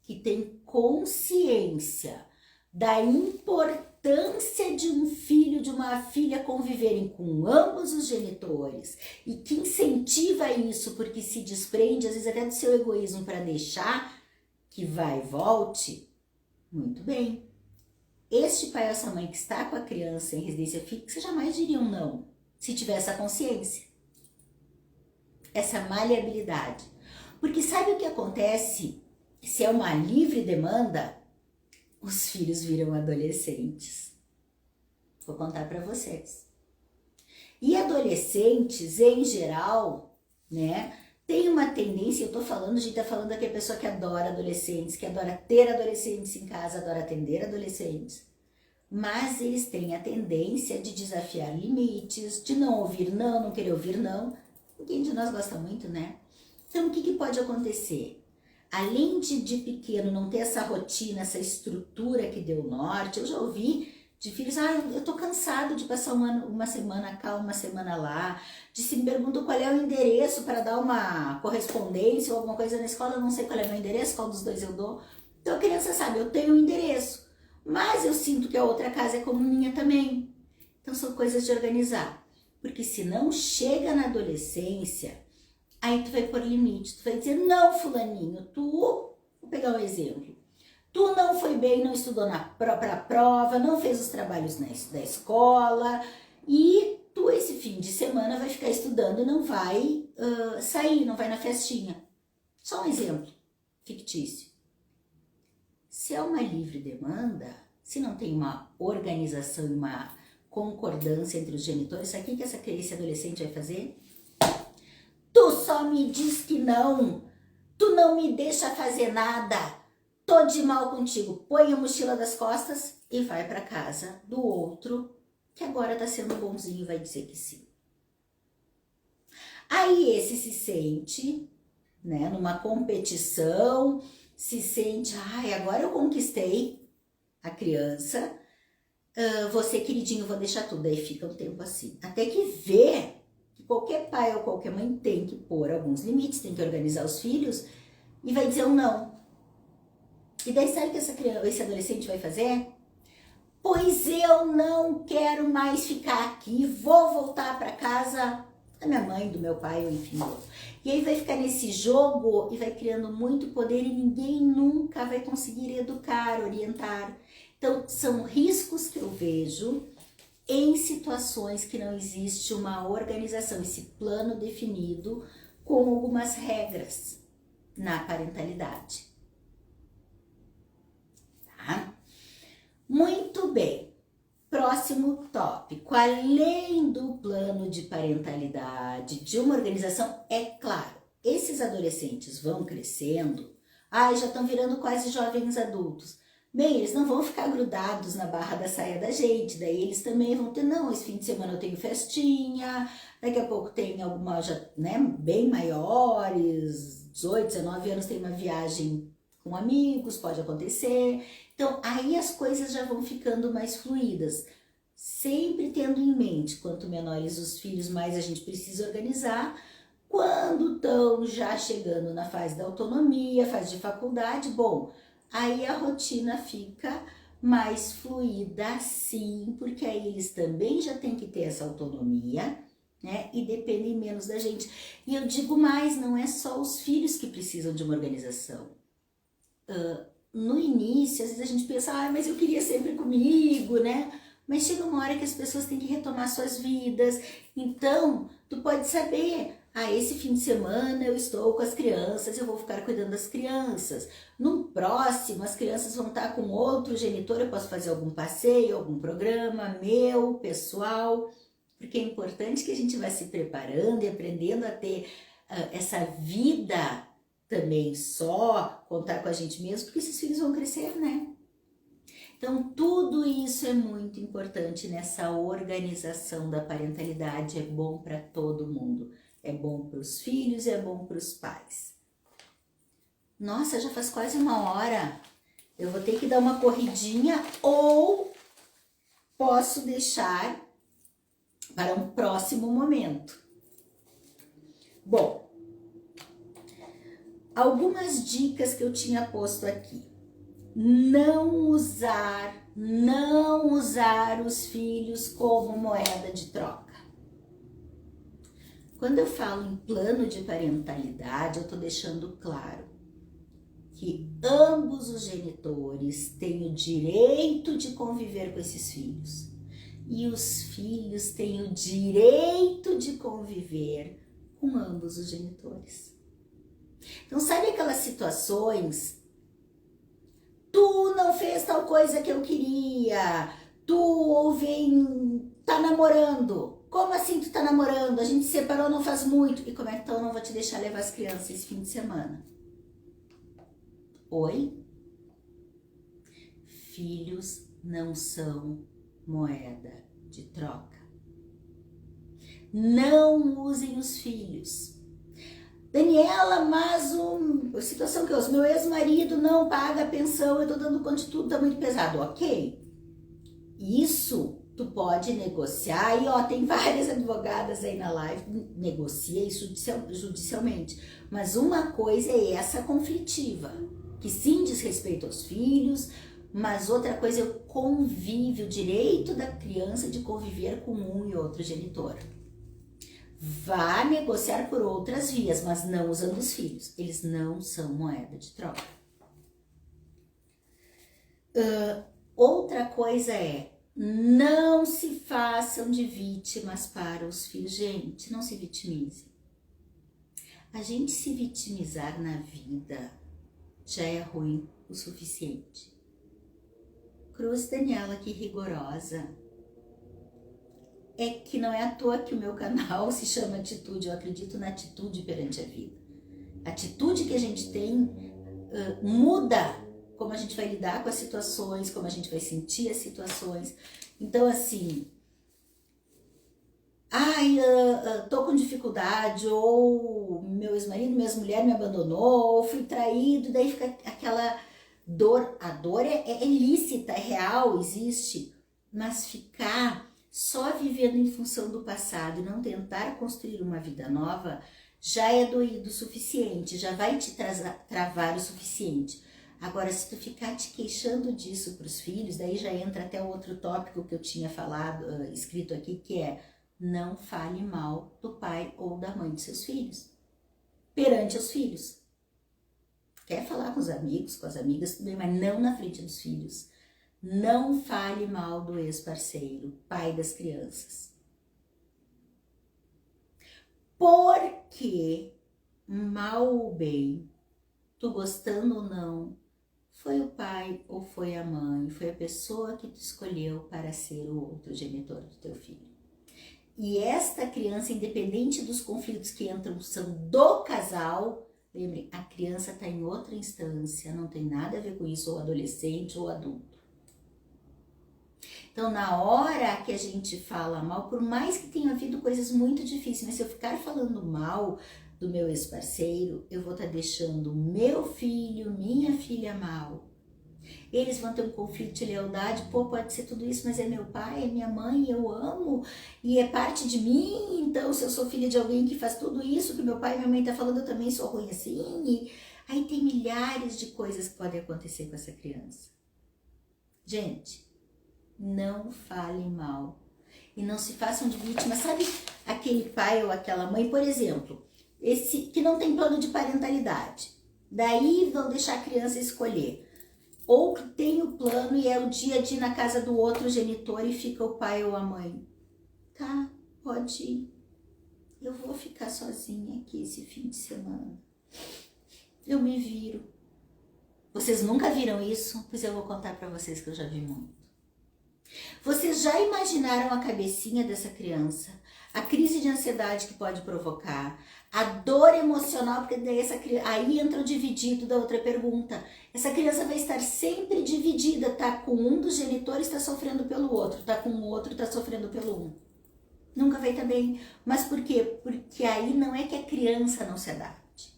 que tem consciência da importância de um filho, de uma filha conviverem com ambos os genitores e que incentiva isso porque se desprende, às vezes até do seu egoísmo para deixar que vai e volte, muito bem. Este pai ou essa mãe que está com a criança em residência fixa jamais diriam não, se tiver essa consciência, essa maleabilidade. Porque sabe o que acontece se é uma livre demanda? Os filhos viram adolescentes. Vou contar para vocês. E adolescentes, em geral, né, tem uma tendência, a gente tá falando aqui a pessoa que adora adolescentes, que adora ter adolescentes em casa, adora atender adolescentes. Mas eles têm a tendência de desafiar limites, de não ouvir não, não querer ouvir não. Ninguém de nós gosta muito, né? Então, o que pode acontecer? Além de pequeno não ter essa rotina, essa estrutura que deu norte, eu já ouvi de filhos, eu tô cansado de passar uma semana cá, uma semana lá, de se me perguntam qual é o endereço para dar uma correspondência ou alguma coisa na escola, eu não sei qual é o meu endereço, qual dos dois eu dou. Então a criança sabe, eu tenho um endereço, mas eu sinto que a outra casa é como minha também. Então são coisas de organizar, porque se não chega na adolescência, aí tu vai pôr limite, tu vai dizer, não fulaninho, vou pegar um exemplo, tu não foi bem, não estudou pra prova, não fez os trabalhos da escola e tu esse fim de semana vai ficar estudando e não vai sair, não vai na festinha. Só um exemplo fictício. Se é uma livre demanda, se não tem uma organização e uma concordância entre os genitores, sabe o que esse adolescente vai fazer? Tu só me diz que não, tu não me deixa fazer nada, tô de mal contigo. Põe a mochila das costas e vai para casa do outro, que agora tá sendo bonzinho e vai dizer que sim. Aí esse se sente, né, numa competição, se sente, ai, agora eu conquistei a criança, você queridinho, vou deixar tudo. Aí fica um tempo assim, até que vê que qualquer pai ou qualquer mãe tem que pôr alguns limites, tem que organizar os filhos e vai dizer um não. E daí sabe o que esse adolescente vai fazer? Pois eu não quero mais ficar aqui, vou voltar para casa da minha mãe, do meu pai, ou enfim. E aí vai ficar nesse jogo e vai criando muito poder e ninguém nunca vai conseguir educar, orientar. Então, são riscos que eu vejo em situações que não existe uma organização, esse plano definido com algumas regras na parentalidade. Tá? Muito bem. Próximo tópico. Além do plano de parentalidade, de uma organização, é claro, esses adolescentes vão crescendo, já estão virando quase jovens adultos. Bem, eles não vão ficar grudados na barra da saia da gente, daí eles também vão ter, não, esse fim de semana eu tenho festinha, daqui a pouco tem alguma, já, né, bem maiores, 18, 19 anos, tem uma viagem com amigos, pode acontecer. Então, aí as coisas já vão ficando mais fluídas, sempre tendo em mente, quanto menores os filhos, mais a gente precisa organizar. Quando estão já chegando na fase da autonomia, fase de faculdade, bom, aí a rotina fica mais fluida, sim, porque aí eles também já têm que ter essa autonomia, né, e dependem menos da gente. E eu digo mais, não é só os filhos que precisam de uma organização. No início, às vezes a gente pensa, mas eu queria sempre comigo, né? Mas chega uma hora que as pessoas têm que retomar suas vidas. Então, tu pode saber, esse fim de semana eu estou com as crianças, eu vou ficar cuidando das crianças. No próximo, as crianças vão estar com outro genitor, eu posso fazer algum passeio, algum programa meu, pessoal. Porque é importante que a gente vá se preparando e aprendendo a ter essa vida também só, contar com a gente mesmo, porque esses filhos vão crescer, né? Então, tudo isso é muito importante nessa organização da parentalidade, é bom para todo mundo. É bom para os filhos e é bom para os pais. Nossa, já faz quase 1 hora. Eu vou ter que dar uma corridinha ou posso deixar para um próximo momento. Bom, algumas dicas que eu tinha posto aqui. Não usar os filhos como moeda de troca. Quando eu falo em plano de parentalidade, eu tô deixando claro que ambos os genitores têm o direito de conviver com esses filhos. E os filhos têm o direito de conviver com ambos os genitores. Então, sabe aquelas situações? Tu não fez tal coisa que eu queria, tá namorando. Como assim tu tá namorando? A gente se separou não faz muito. E como é que então eu não vou te deixar levar as crianças esse fim de semana? Oi? Filhos não são moeda de troca. Não usem os filhos. Daniela, mas a situação que o meu ex-marido não paga a pensão, eu tô dando conta de tudo, tá muito pesado. Ok, isso tu pode negociar e tem várias advogadas aí na live, negocia isso judicialmente. Mas uma coisa é essa conflitiva, que sim diz respeito aos filhos, mas outra coisa é o convívio, o direito da criança de conviver com um e outro genitor. Vá negociar por outras vias, mas não usando os filhos. Eles não são moeda de troca. Outra coisa é, não se façam de vítimas para os filhos. Gente, não se vitimize. A gente se vitimizar na vida já é ruim o suficiente. Cruz Daniela aqui rigorosa. é que não é à toa que o meu canal se chama Atitude. Eu acredito na atitude perante a vida. A atitude que a gente tem muda como a gente vai lidar com as situações, como a gente vai sentir as situações. Então, assim, tô com dificuldade, ou meu ex-marido, minha ex-mulher me abandonou, ou fui traído, daí fica aquela dor. A dor é lícita, é real, existe, mas ficar só vivendo em função do passado e não tentar construir uma vida nova já é doído o suficiente, já vai te travar o suficiente. Agora, se tu ficar te queixando disso para os filhos, daí já entra até o outro tópico que eu tinha falado, escrito aqui, que é: não fale mal do pai ou da mãe de seus filhos, perante os filhos. Quer falar com os amigos, com as amigas, tudo bem, mas não na frente dos filhos. Não fale mal do ex-parceiro, pai das crianças. Porque, mal ou bem, tu gostando ou não, foi o pai ou foi a mãe, foi a pessoa que tu escolheu para ser o outro genitor do teu filho. E esta criança, independente dos conflitos que entram, são do casal. Lembre, a criança está em outra instância, não tem nada a ver com isso, ou adolescente ou adulto. Então, na hora que a gente fala mal, por mais que tenha havido coisas muito difíceis, mas se eu ficar falando mal do meu ex-parceiro, eu vou estar deixando meu filho, minha filha mal. Eles vão ter um conflito de lealdade. Pô, pode ser tudo isso, mas é meu pai, é minha mãe, eu amo e é parte de mim. Então, se eu sou filha de alguém que faz tudo isso que meu pai e minha mãe tá falando, eu também sou ruim assim. E aí tem milhares de coisas que podem acontecer com essa criança. Gente, não falem mal e não se façam de vítima. Sabe aquele pai ou aquela mãe, por exemplo, esse que não tem plano de parentalidade, daí vão deixar a criança escolher, ou que tem o plano e é o dia de ir na casa do outro genitor e fica o pai ou a mãe. Tá, pode ir, eu vou ficar sozinha aqui esse fim de semana, eu me viro. Vocês nunca viram isso? Pois eu vou contar pra vocês que eu já vi muito. Vocês já imaginaram a cabecinha dessa criança? A crise de ansiedade que pode provocar, a dor emocional, porque daí aí entra o dividido da outra pergunta. Essa criança vai estar sempre dividida, tá com um dos genitores, tá sofrendo pelo outro, tá com o outro, tá sofrendo pelo um. Nunca vai estar bem. Mas por quê? Porque aí não é que a criança não se adapte.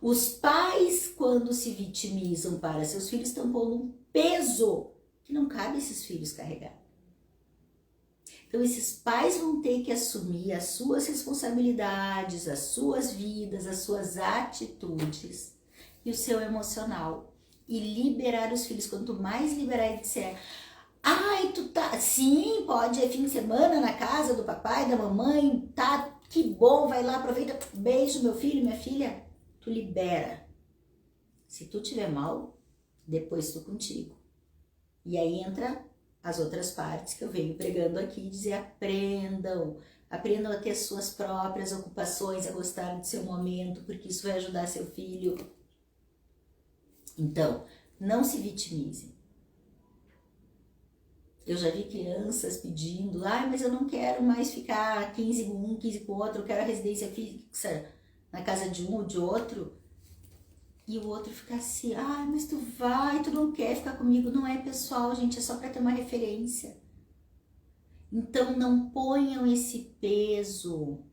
Os pais, quando se vitimizam para seus filhos, estão pondo um peso que não cabe esses filhos carregar. Então, esses pais vão ter que assumir as suas responsabilidades, as suas vidas, as suas atitudes e o seu emocional. E liberar os filhos. Quanto mais liberar e disser: ai, tu tá... Sim, pode, é fim de semana na casa do papai, da mamãe, tá, que bom, vai lá, aproveita, beijo meu filho, minha filha. Tu libera. Se tu tiver mal, depois tu contigo. E aí entra as outras partes que eu venho pregando aqui, dizer: aprendam a ter suas próprias ocupações, a gostar do seu momento, porque isso vai ajudar seu filho. Então, não se vitimizem. Eu já vi crianças pedindo: ai, mas eu não quero mais ficar 15 com um, 15 com o outro, eu quero a residência fixa na casa de um ou de outro. E o outro fica assim: ai, mas tu não quer ficar comigo. Não é pessoal, gente, é só para ter uma referência. Então não ponham esse peso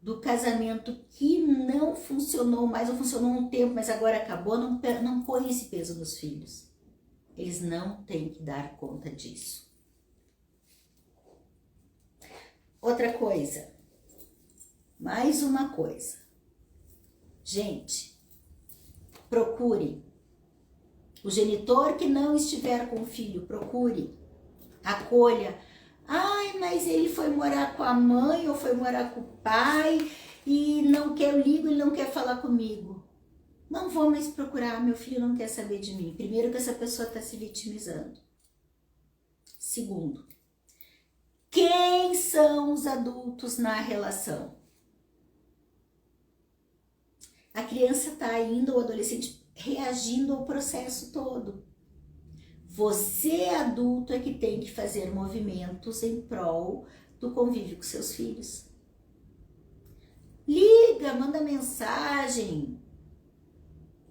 do casamento que não funcionou mais, ou funcionou um tempo, mas agora acabou. Não põe esse peso nos filhos. Eles não têm que dar conta disso. Outra coisa, mais uma coisa. Gente, procure. O genitor que não estiver com o filho, procure, acolha. Ai, mas ele foi morar com a mãe ou foi morar com o pai e não quer, eu ligo e não quer falar comigo. Não vou mais procurar, meu filho não quer saber de mim. Primeiro, que essa pessoa está se vitimizando. Segundo, quem são os adultos na relação? A criança está indo, o adolescente reagindo ao processo todo. Você, adulto, é que tem que fazer movimentos em prol do convívio com seus filhos. Liga, manda mensagem,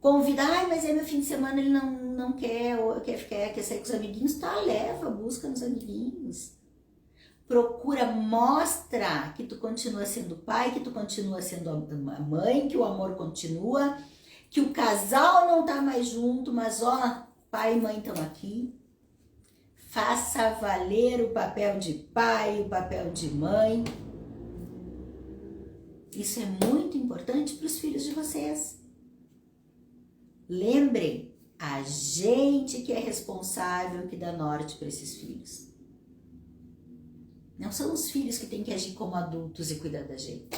convida, mas é meu fim de semana, ele não quer, ou quer sair com os amiguinhos, tá, leva, busca nos amiguinhos. Procura, mostra que tu continua sendo pai, que tu continua sendo a mãe, que o amor continua, que o casal não tá mais junto, mas ó, pai e mãe estão aqui. Faça valer o papel de pai, o papel de mãe. Isso é muito importante para os filhos de vocês. Lembrem, a gente que é responsável, que dá norte para esses filhos. Não são os filhos que têm que agir como adultos e cuidar da gente.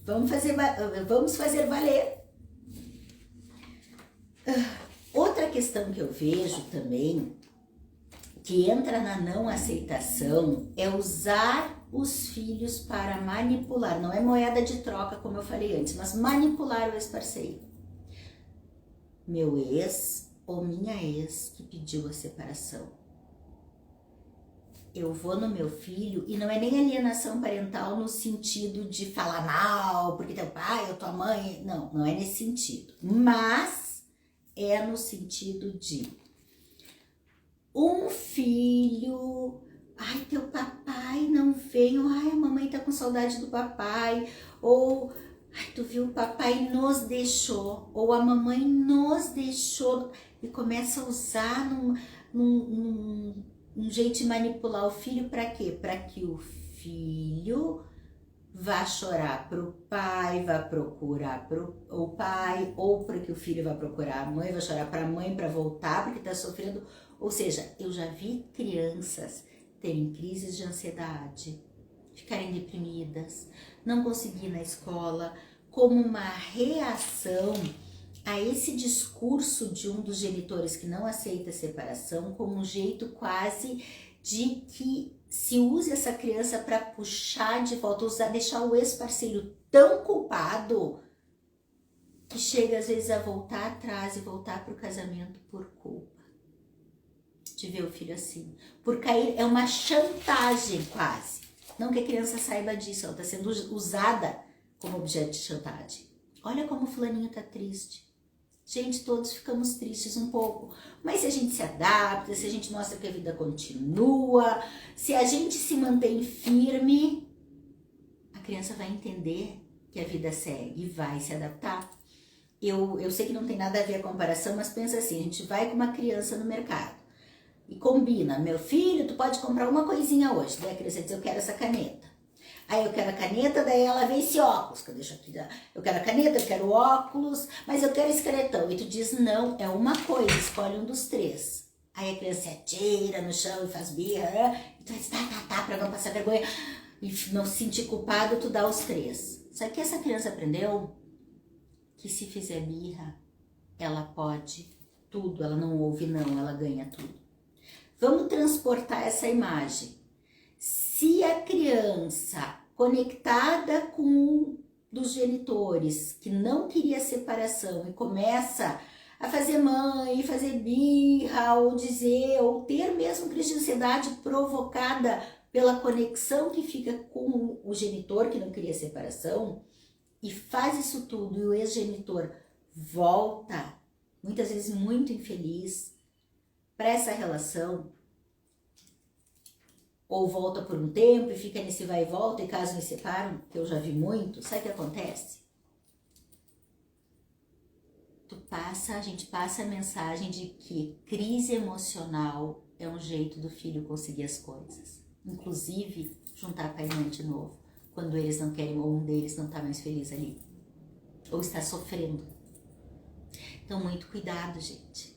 Vamos fazer valer. Outra questão que eu vejo também, que entra na não aceitação, é usar os filhos para manipular. Não é moeda de troca, como eu falei antes, mas manipular o ex-parceiro. Meu ex ou minha ex que pediu a separação. Eu vou no meu filho, e não é nem alienação parental no sentido de falar mal, porque teu pai ou tua mãe, não é nesse sentido. Mas é no sentido de um filho, ai, teu papai não veio, ai, a mamãe tá com saudade do papai, ou ai, tu viu, o papai nos deixou, ou a mamãe nos deixou, e começa a usar um jeito de manipular o filho para quê? Para que o filho vá chorar pro pai, vá procurar o pai, ou para que o filho vá procurar a mãe, vá chorar para a mãe para voltar porque tá sofrendo. Ou seja, eu já vi crianças terem crises de ansiedade, ficarem deprimidas, não conseguir ir na escola, como uma reação a esse discurso de um dos genitores que não aceita a separação, como um jeito quase de que se use essa criança para puxar de volta, deixar o ex-parceiro tão culpado que chega às vezes a voltar atrás e voltar para o casamento por culpa de ver o filho assim. Por cair, é uma chantagem quase. Não que a criança saiba disso, ela está sendo usada como objeto de chantagem. Olha como o fulaninho tá triste. Gente, todos ficamos tristes um pouco, mas se a gente se adapta, se a gente mostra que a vida continua, se a gente se mantém firme, a criança vai entender que a vida segue e vai se adaptar. Eu sei que não tem nada a ver a comparação, mas pensa assim, a gente vai com uma criança no mercado e combina, meu filho, tu pode comprar uma coisinha hoje, daí a criança diz, eu quero essa caneta. Aí eu quero a caneta, daí ela vê esse óculos, que eu deixo aqui, eu quero a caneta, eu quero o óculos, mas eu quero esse canetão. E tu diz, não, é uma coisa, escolhe um dos três. Aí a criança se atira no chão e faz birra, e tu diz, tá, pra não passar vergonha, e não se sentir culpado, tu dá os três. Só que essa criança aprendeu que se fizer birra, ela pode tudo, ela não ouve não, ela ganha tudo. Vamos transportar essa imagem. Se a criança conectada com um dos genitores que não queria separação e começa a fazer mãe, fazer birra, ou dizer, ou ter mesmo crise de ansiedade provocada pela conexão que fica com o genitor que não queria separação, e faz isso tudo e o ex-genitor volta, muitas vezes muito infeliz, para essa relação, ou volta por um tempo e fica nesse vai e volta, e caso me separam, que eu já vi muito, sabe o que acontece? A gente passa a mensagem de que crise emocional é um jeito do filho conseguir as coisas. Inclusive, juntar pai e mãe de novo, quando eles não querem, ou um deles não está mais feliz ali, ou está sofrendo. Então, muito cuidado, gente.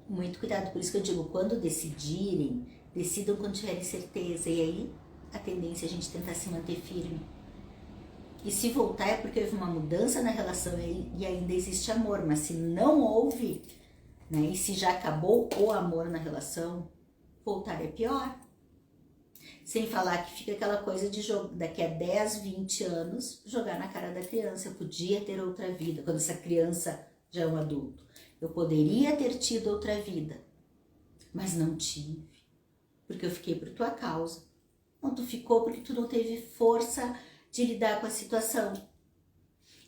Muito cuidado, por isso que eu digo, quando decidirem, decidam quando tiverem certeza, e aí a tendência é a gente tentar se manter firme. E se voltar é porque houve uma mudança na relação e ainda existe amor, mas se não houve, né, e se já acabou o amor na relação, voltar é pior. Sem falar que fica aquela coisa de daqui a 10, 20 anos, jogar na cara da criança. Eu podia ter outra vida, quando essa criança já é um adulto. Eu poderia ter tido outra vida, mas não tive. porque eu fiquei por tua causa. Não, tu ficou porque tu não teve força de lidar com a situação.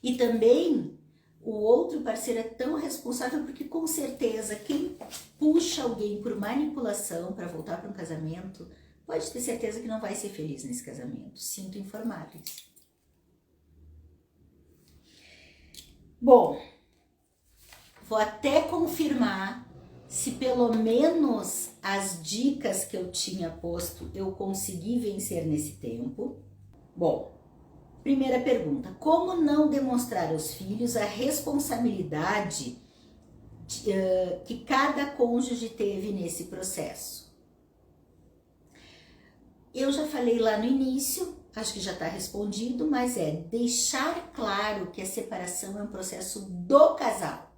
E também o outro parceiro é tão responsável porque com certeza quem puxa alguém por manipulação para voltar para um casamento, pode ter certeza que não vai ser feliz nesse casamento. Sinto informar-lhes. Bom, vou até confirmar se pelo menos as dicas que eu tinha posto eu consegui vencer nesse tempo. Bom, primeira pergunta: como não demonstrar aos filhos a responsabilidade que cada cônjuge teve nesse processo? Eu já falei lá no início, acho que já está respondido, mas é deixar claro que a separação é um processo do casal,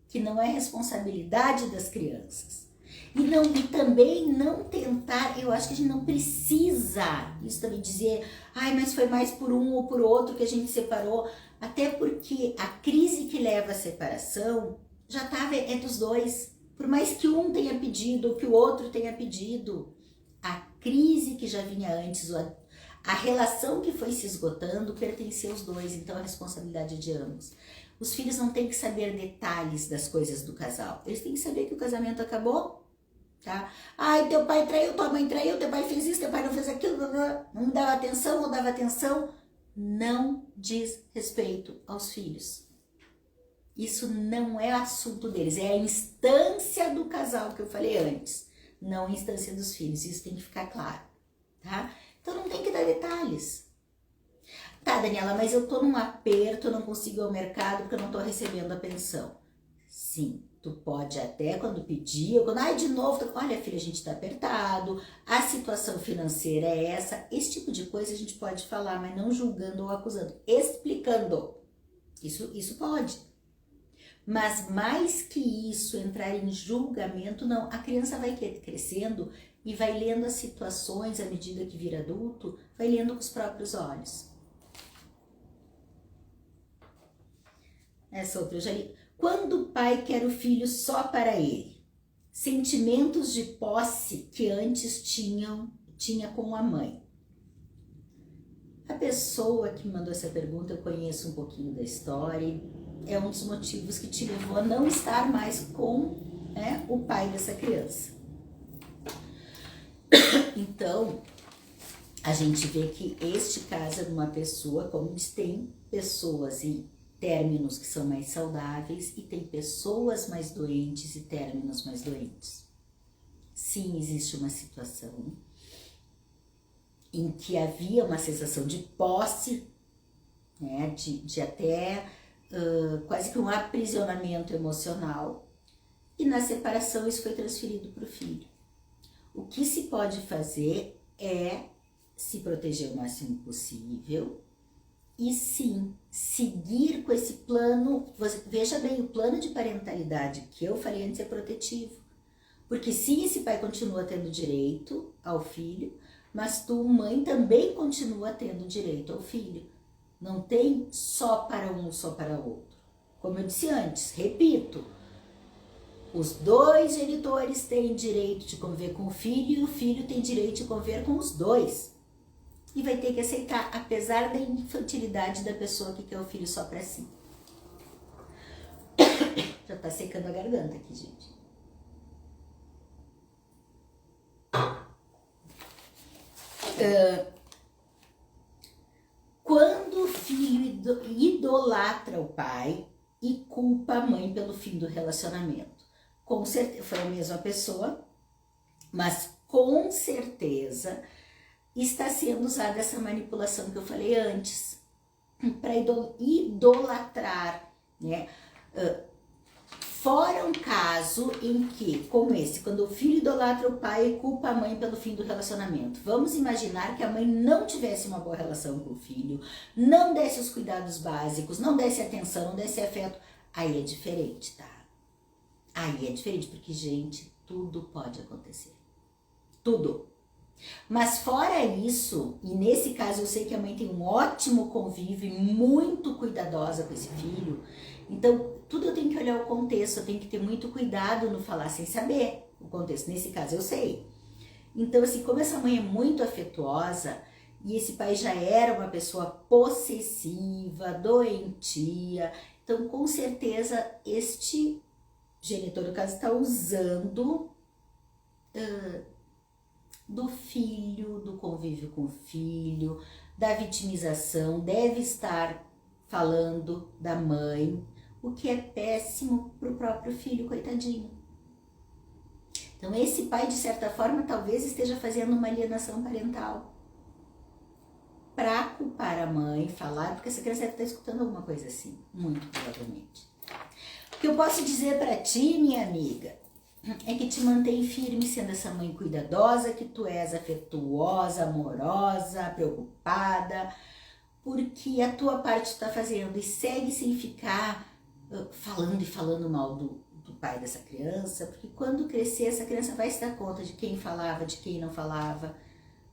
que não é responsabilidade das crianças. E também não tentar, eu acho que a gente não precisa, isso também dizer, ai, mas foi mais por um ou por outro que a gente separou, até porque a crise que leva à separação já é dos dois, por mais que um tenha pedido ou que o outro tenha pedido, a crise que já vinha antes, a relação que foi se esgotando pertencia aos dois, então a responsabilidade é de ambos. Os filhos não têm que saber detalhes das coisas do casal. Eles têm que saber que o casamento acabou, tá? Ai, teu pai traiu, tua mãe traiu, teu pai fez isso, teu pai não fez aquilo, não me dava atenção ou dava atenção. Não diz respeito aos filhos. Isso não é assunto deles, é a instância do casal que eu falei antes, não a instância dos filhos. Isso tem que ficar claro, tá? Então não tem que dar detalhes. Tá, Daniela, mas eu tô num aperto, eu não consigo ir ao mercado porque eu não tô recebendo a pensão. Sim, tu pode até quando pedir, ou quando, ai, de novo, olha filha, a gente tá apertado, a situação financeira é essa, esse tipo de coisa a gente pode falar, mas não julgando ou acusando, explicando. Isso pode. Mas mais que isso, entrar em julgamento, não. A criança vai crescendo e vai lendo as situações à medida que vira adulto, vai lendo com os próprios olhos. Essa outra eu já li. Quando o pai quer o filho só para ele, sentimentos de posse que antes tinha com a mãe. A pessoa que me mandou essa pergunta, eu conheço um pouquinho da história, é um dos motivos que te levou a não estar mais com, né, o pai dessa criança. Então, a gente vê que este caso é de uma pessoa, como diz, tem pessoas em términos que são mais saudáveis e tem pessoas mais doentes e términos mais doentes. Sim, existe uma situação em que havia uma sensação de posse, né, de até quase que um aprisionamento emocional, e na separação isso foi transferido para o filho. O que se pode fazer é se proteger o máximo possível e sim, seguir com esse plano. Veja bem, o plano de parentalidade que eu falei antes é protetivo, porque sim, esse pai continua tendo direito ao filho, mas tu, mãe, também continua tendo direito ao filho. Não tem só para um, só para outro. Como eu disse antes, repito, os dois genitores têm direito de conviver com o filho e o filho tem direito de conviver com os dois. E vai ter que aceitar, apesar da infantilidade da pessoa que quer o filho só para si. Já tá secando a garganta aqui, gente. Quando o filho idolatra o pai e culpa a mãe pelo fim do relacionamento. Com certeza, foi a mesma pessoa, mas com certeza está sendo usada essa manipulação que eu falei antes, para idolatrar, né? Fora um caso em que, como esse, quando o filho idolatra o pai e culpa a mãe pelo fim do relacionamento. Vamos imaginar que a mãe não tivesse uma boa relação com o filho, não desse os cuidados básicos, não desse atenção, não desse afeto. Aí é diferente, tá? Aí é diferente, porque, gente, tudo pode acontecer. Tudo. Mas fora isso, e nesse caso eu sei que a mãe tem um ótimo convívio e muito cuidadosa com esse filho, então tudo eu tenho que olhar o contexto, eu tenho que ter muito cuidado no falar sem saber. o contexto. Nesse caso eu sei. Então, assim, como essa mãe é muito afetuosa e esse pai já era uma pessoa possessiva, doentia, então com certeza este genitor, no caso, está usando do filho, do convívio com o filho, da vitimização, deve estar falando da mãe, o que é péssimo para o próprio filho, coitadinho. Então esse pai, de certa forma, talvez esteja fazendo uma alienação parental para culpar a mãe, falar, porque essa criança deve estar escutando alguma coisa assim, muito provavelmente. O que eu posso dizer para ti, minha amiga, é que te mantém firme sendo essa mãe cuidadosa, que tu és afetuosa, amorosa, preocupada, porque a tua parte tu tá fazendo, e segue sem ficar falando e falando mal do pai dessa criança, porque quando crescer essa criança vai se dar conta de quem falava, de quem não falava,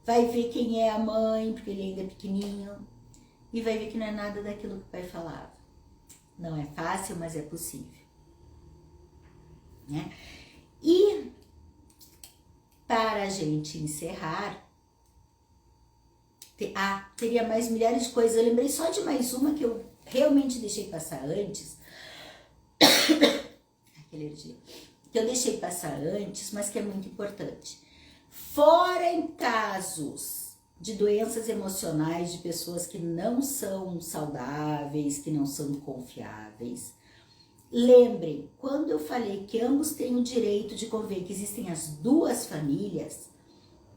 vai ver quem é a mãe, porque ele ainda é pequenininho, e vai ver que não é nada daquilo que o pai falava. Não é fácil, mas é possível, né? E para a gente encerrar, teria mais milhares de coisas. Eu lembrei só de mais uma que eu realmente deixei passar antes. Que eu deixei passar antes, mas que é muito importante. Fora em casos de doenças emocionais de pessoas que não são saudáveis, que não são confiáveis, lembrem, quando eu falei que ambos têm o direito de conviver, que existem as duas famílias,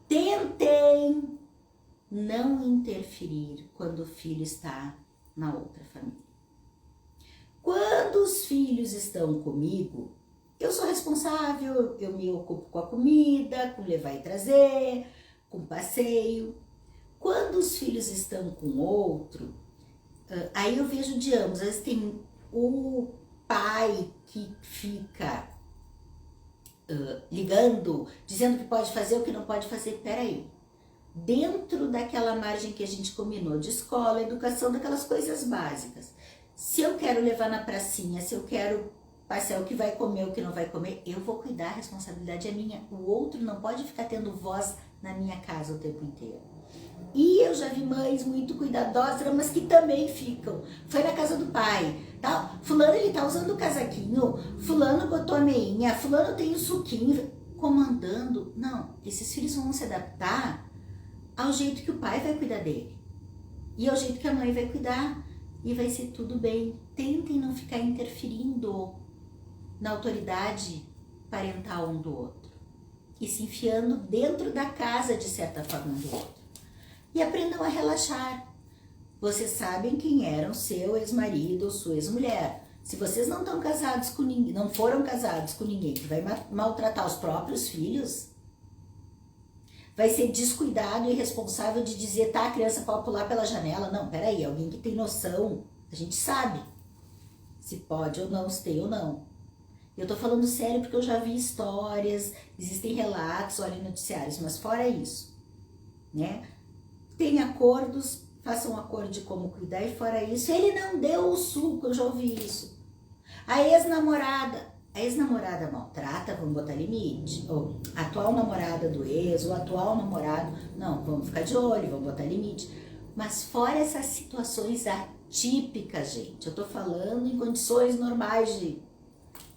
tentem não interferir quando o filho está na outra família. Quando os filhos estão comigo, eu sou responsável, eu me ocupo com a comida, com levar e trazer, com passeio. Quando os filhos estão com outro, aí eu vejo de ambos. Às vezes tem o pai que fica ligando, dizendo que pode fazer o que não pode fazer. Peraí, dentro daquela margem que a gente combinou de escola, educação, daquelas coisas básicas. Se eu quero levar na pracinha, se eu quero passear o que vai comer, o que não vai comer, eu vou cuidar, a responsabilidade é minha. O outro não pode ficar tendo voz na minha casa o tempo inteiro. E eu já vi mães muito cuidadosas, mas que também ficam. Foi na casa do pai, tal. Fulano, ele tá usando o casaquinho, fulano botou a meinha, fulano tem o suquinho, comandando. Não, esses filhos vão se adaptar ao jeito que o pai vai cuidar dele. E ao jeito que a mãe vai cuidar. E vai ser tudo bem. Tentem não ficar interferindo na autoridade parental um do outro. E se enfiando dentro da casa, de certa forma, um do outro. E aprendam a relaxar. Vocês sabem quem era o seu ex-marido ou sua ex-mulher. Se vocês não estão casados com ninguém, não foram casados com ninguém que vai maltratar os próprios filhos, vai ser descuidado e irresponsável de dizer, tá, a criança pode pular pela janela. Não, peraí, alguém que tem noção, a gente sabe se pode ou não, se tem ou não. Eu tô falando sério porque eu já vi histórias, existem relatos, olha, em noticiários, mas fora isso, né? Tem acordos, façam um acordo de como cuidar, e fora isso, ele não deu o suco, eu já ouvi isso. A ex-namorada maltrata, vamos botar limite. Ou a atual namorada do ex, o atual namorado, não, vamos ficar de olho, vamos botar limite. Mas fora essas situações atípicas, gente, eu tô falando em condições normais de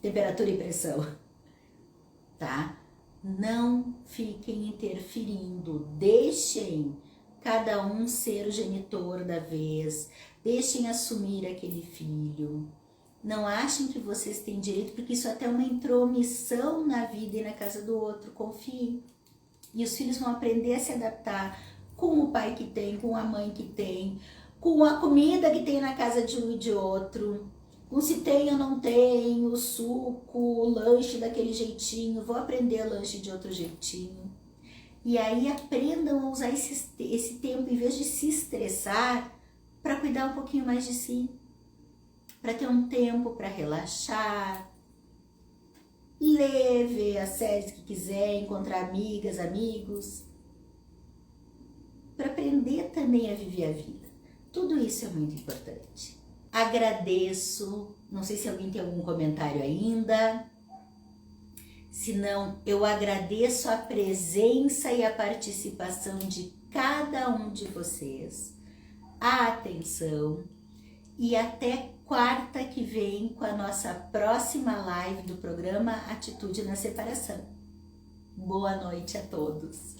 temperatura e pressão, tá? Não fiquem interferindo, deixem cada um ser o genitor da vez, deixem assumir aquele filho. Não achem que vocês têm direito, porque isso é até uma intromissão na vida e na casa do outro. Confiem. E os filhos vão aprender a se adaptar com o pai que tem, com a mãe que tem, com a comida que tem na casa de um e de outro, com se tem ou não tem, o suco, o lanche daquele jeitinho. Vou aprender o lanche de outro jeitinho. E aí aprendam a usar esse tempo, em vez de se estressar, para cuidar um pouquinho mais de si. Para ter um tempo para relaxar, ler, ver as séries que quiser, encontrar amigas, amigos, para aprender também a viver a vida. Tudo isso é muito importante. Agradeço, não sei se alguém tem algum comentário ainda. Senão, eu agradeço a presença e a participação de cada um de vocês, a atenção, e até quarta que vem com a nossa próxima live do programa Atitude na Separação. Boa noite a todos.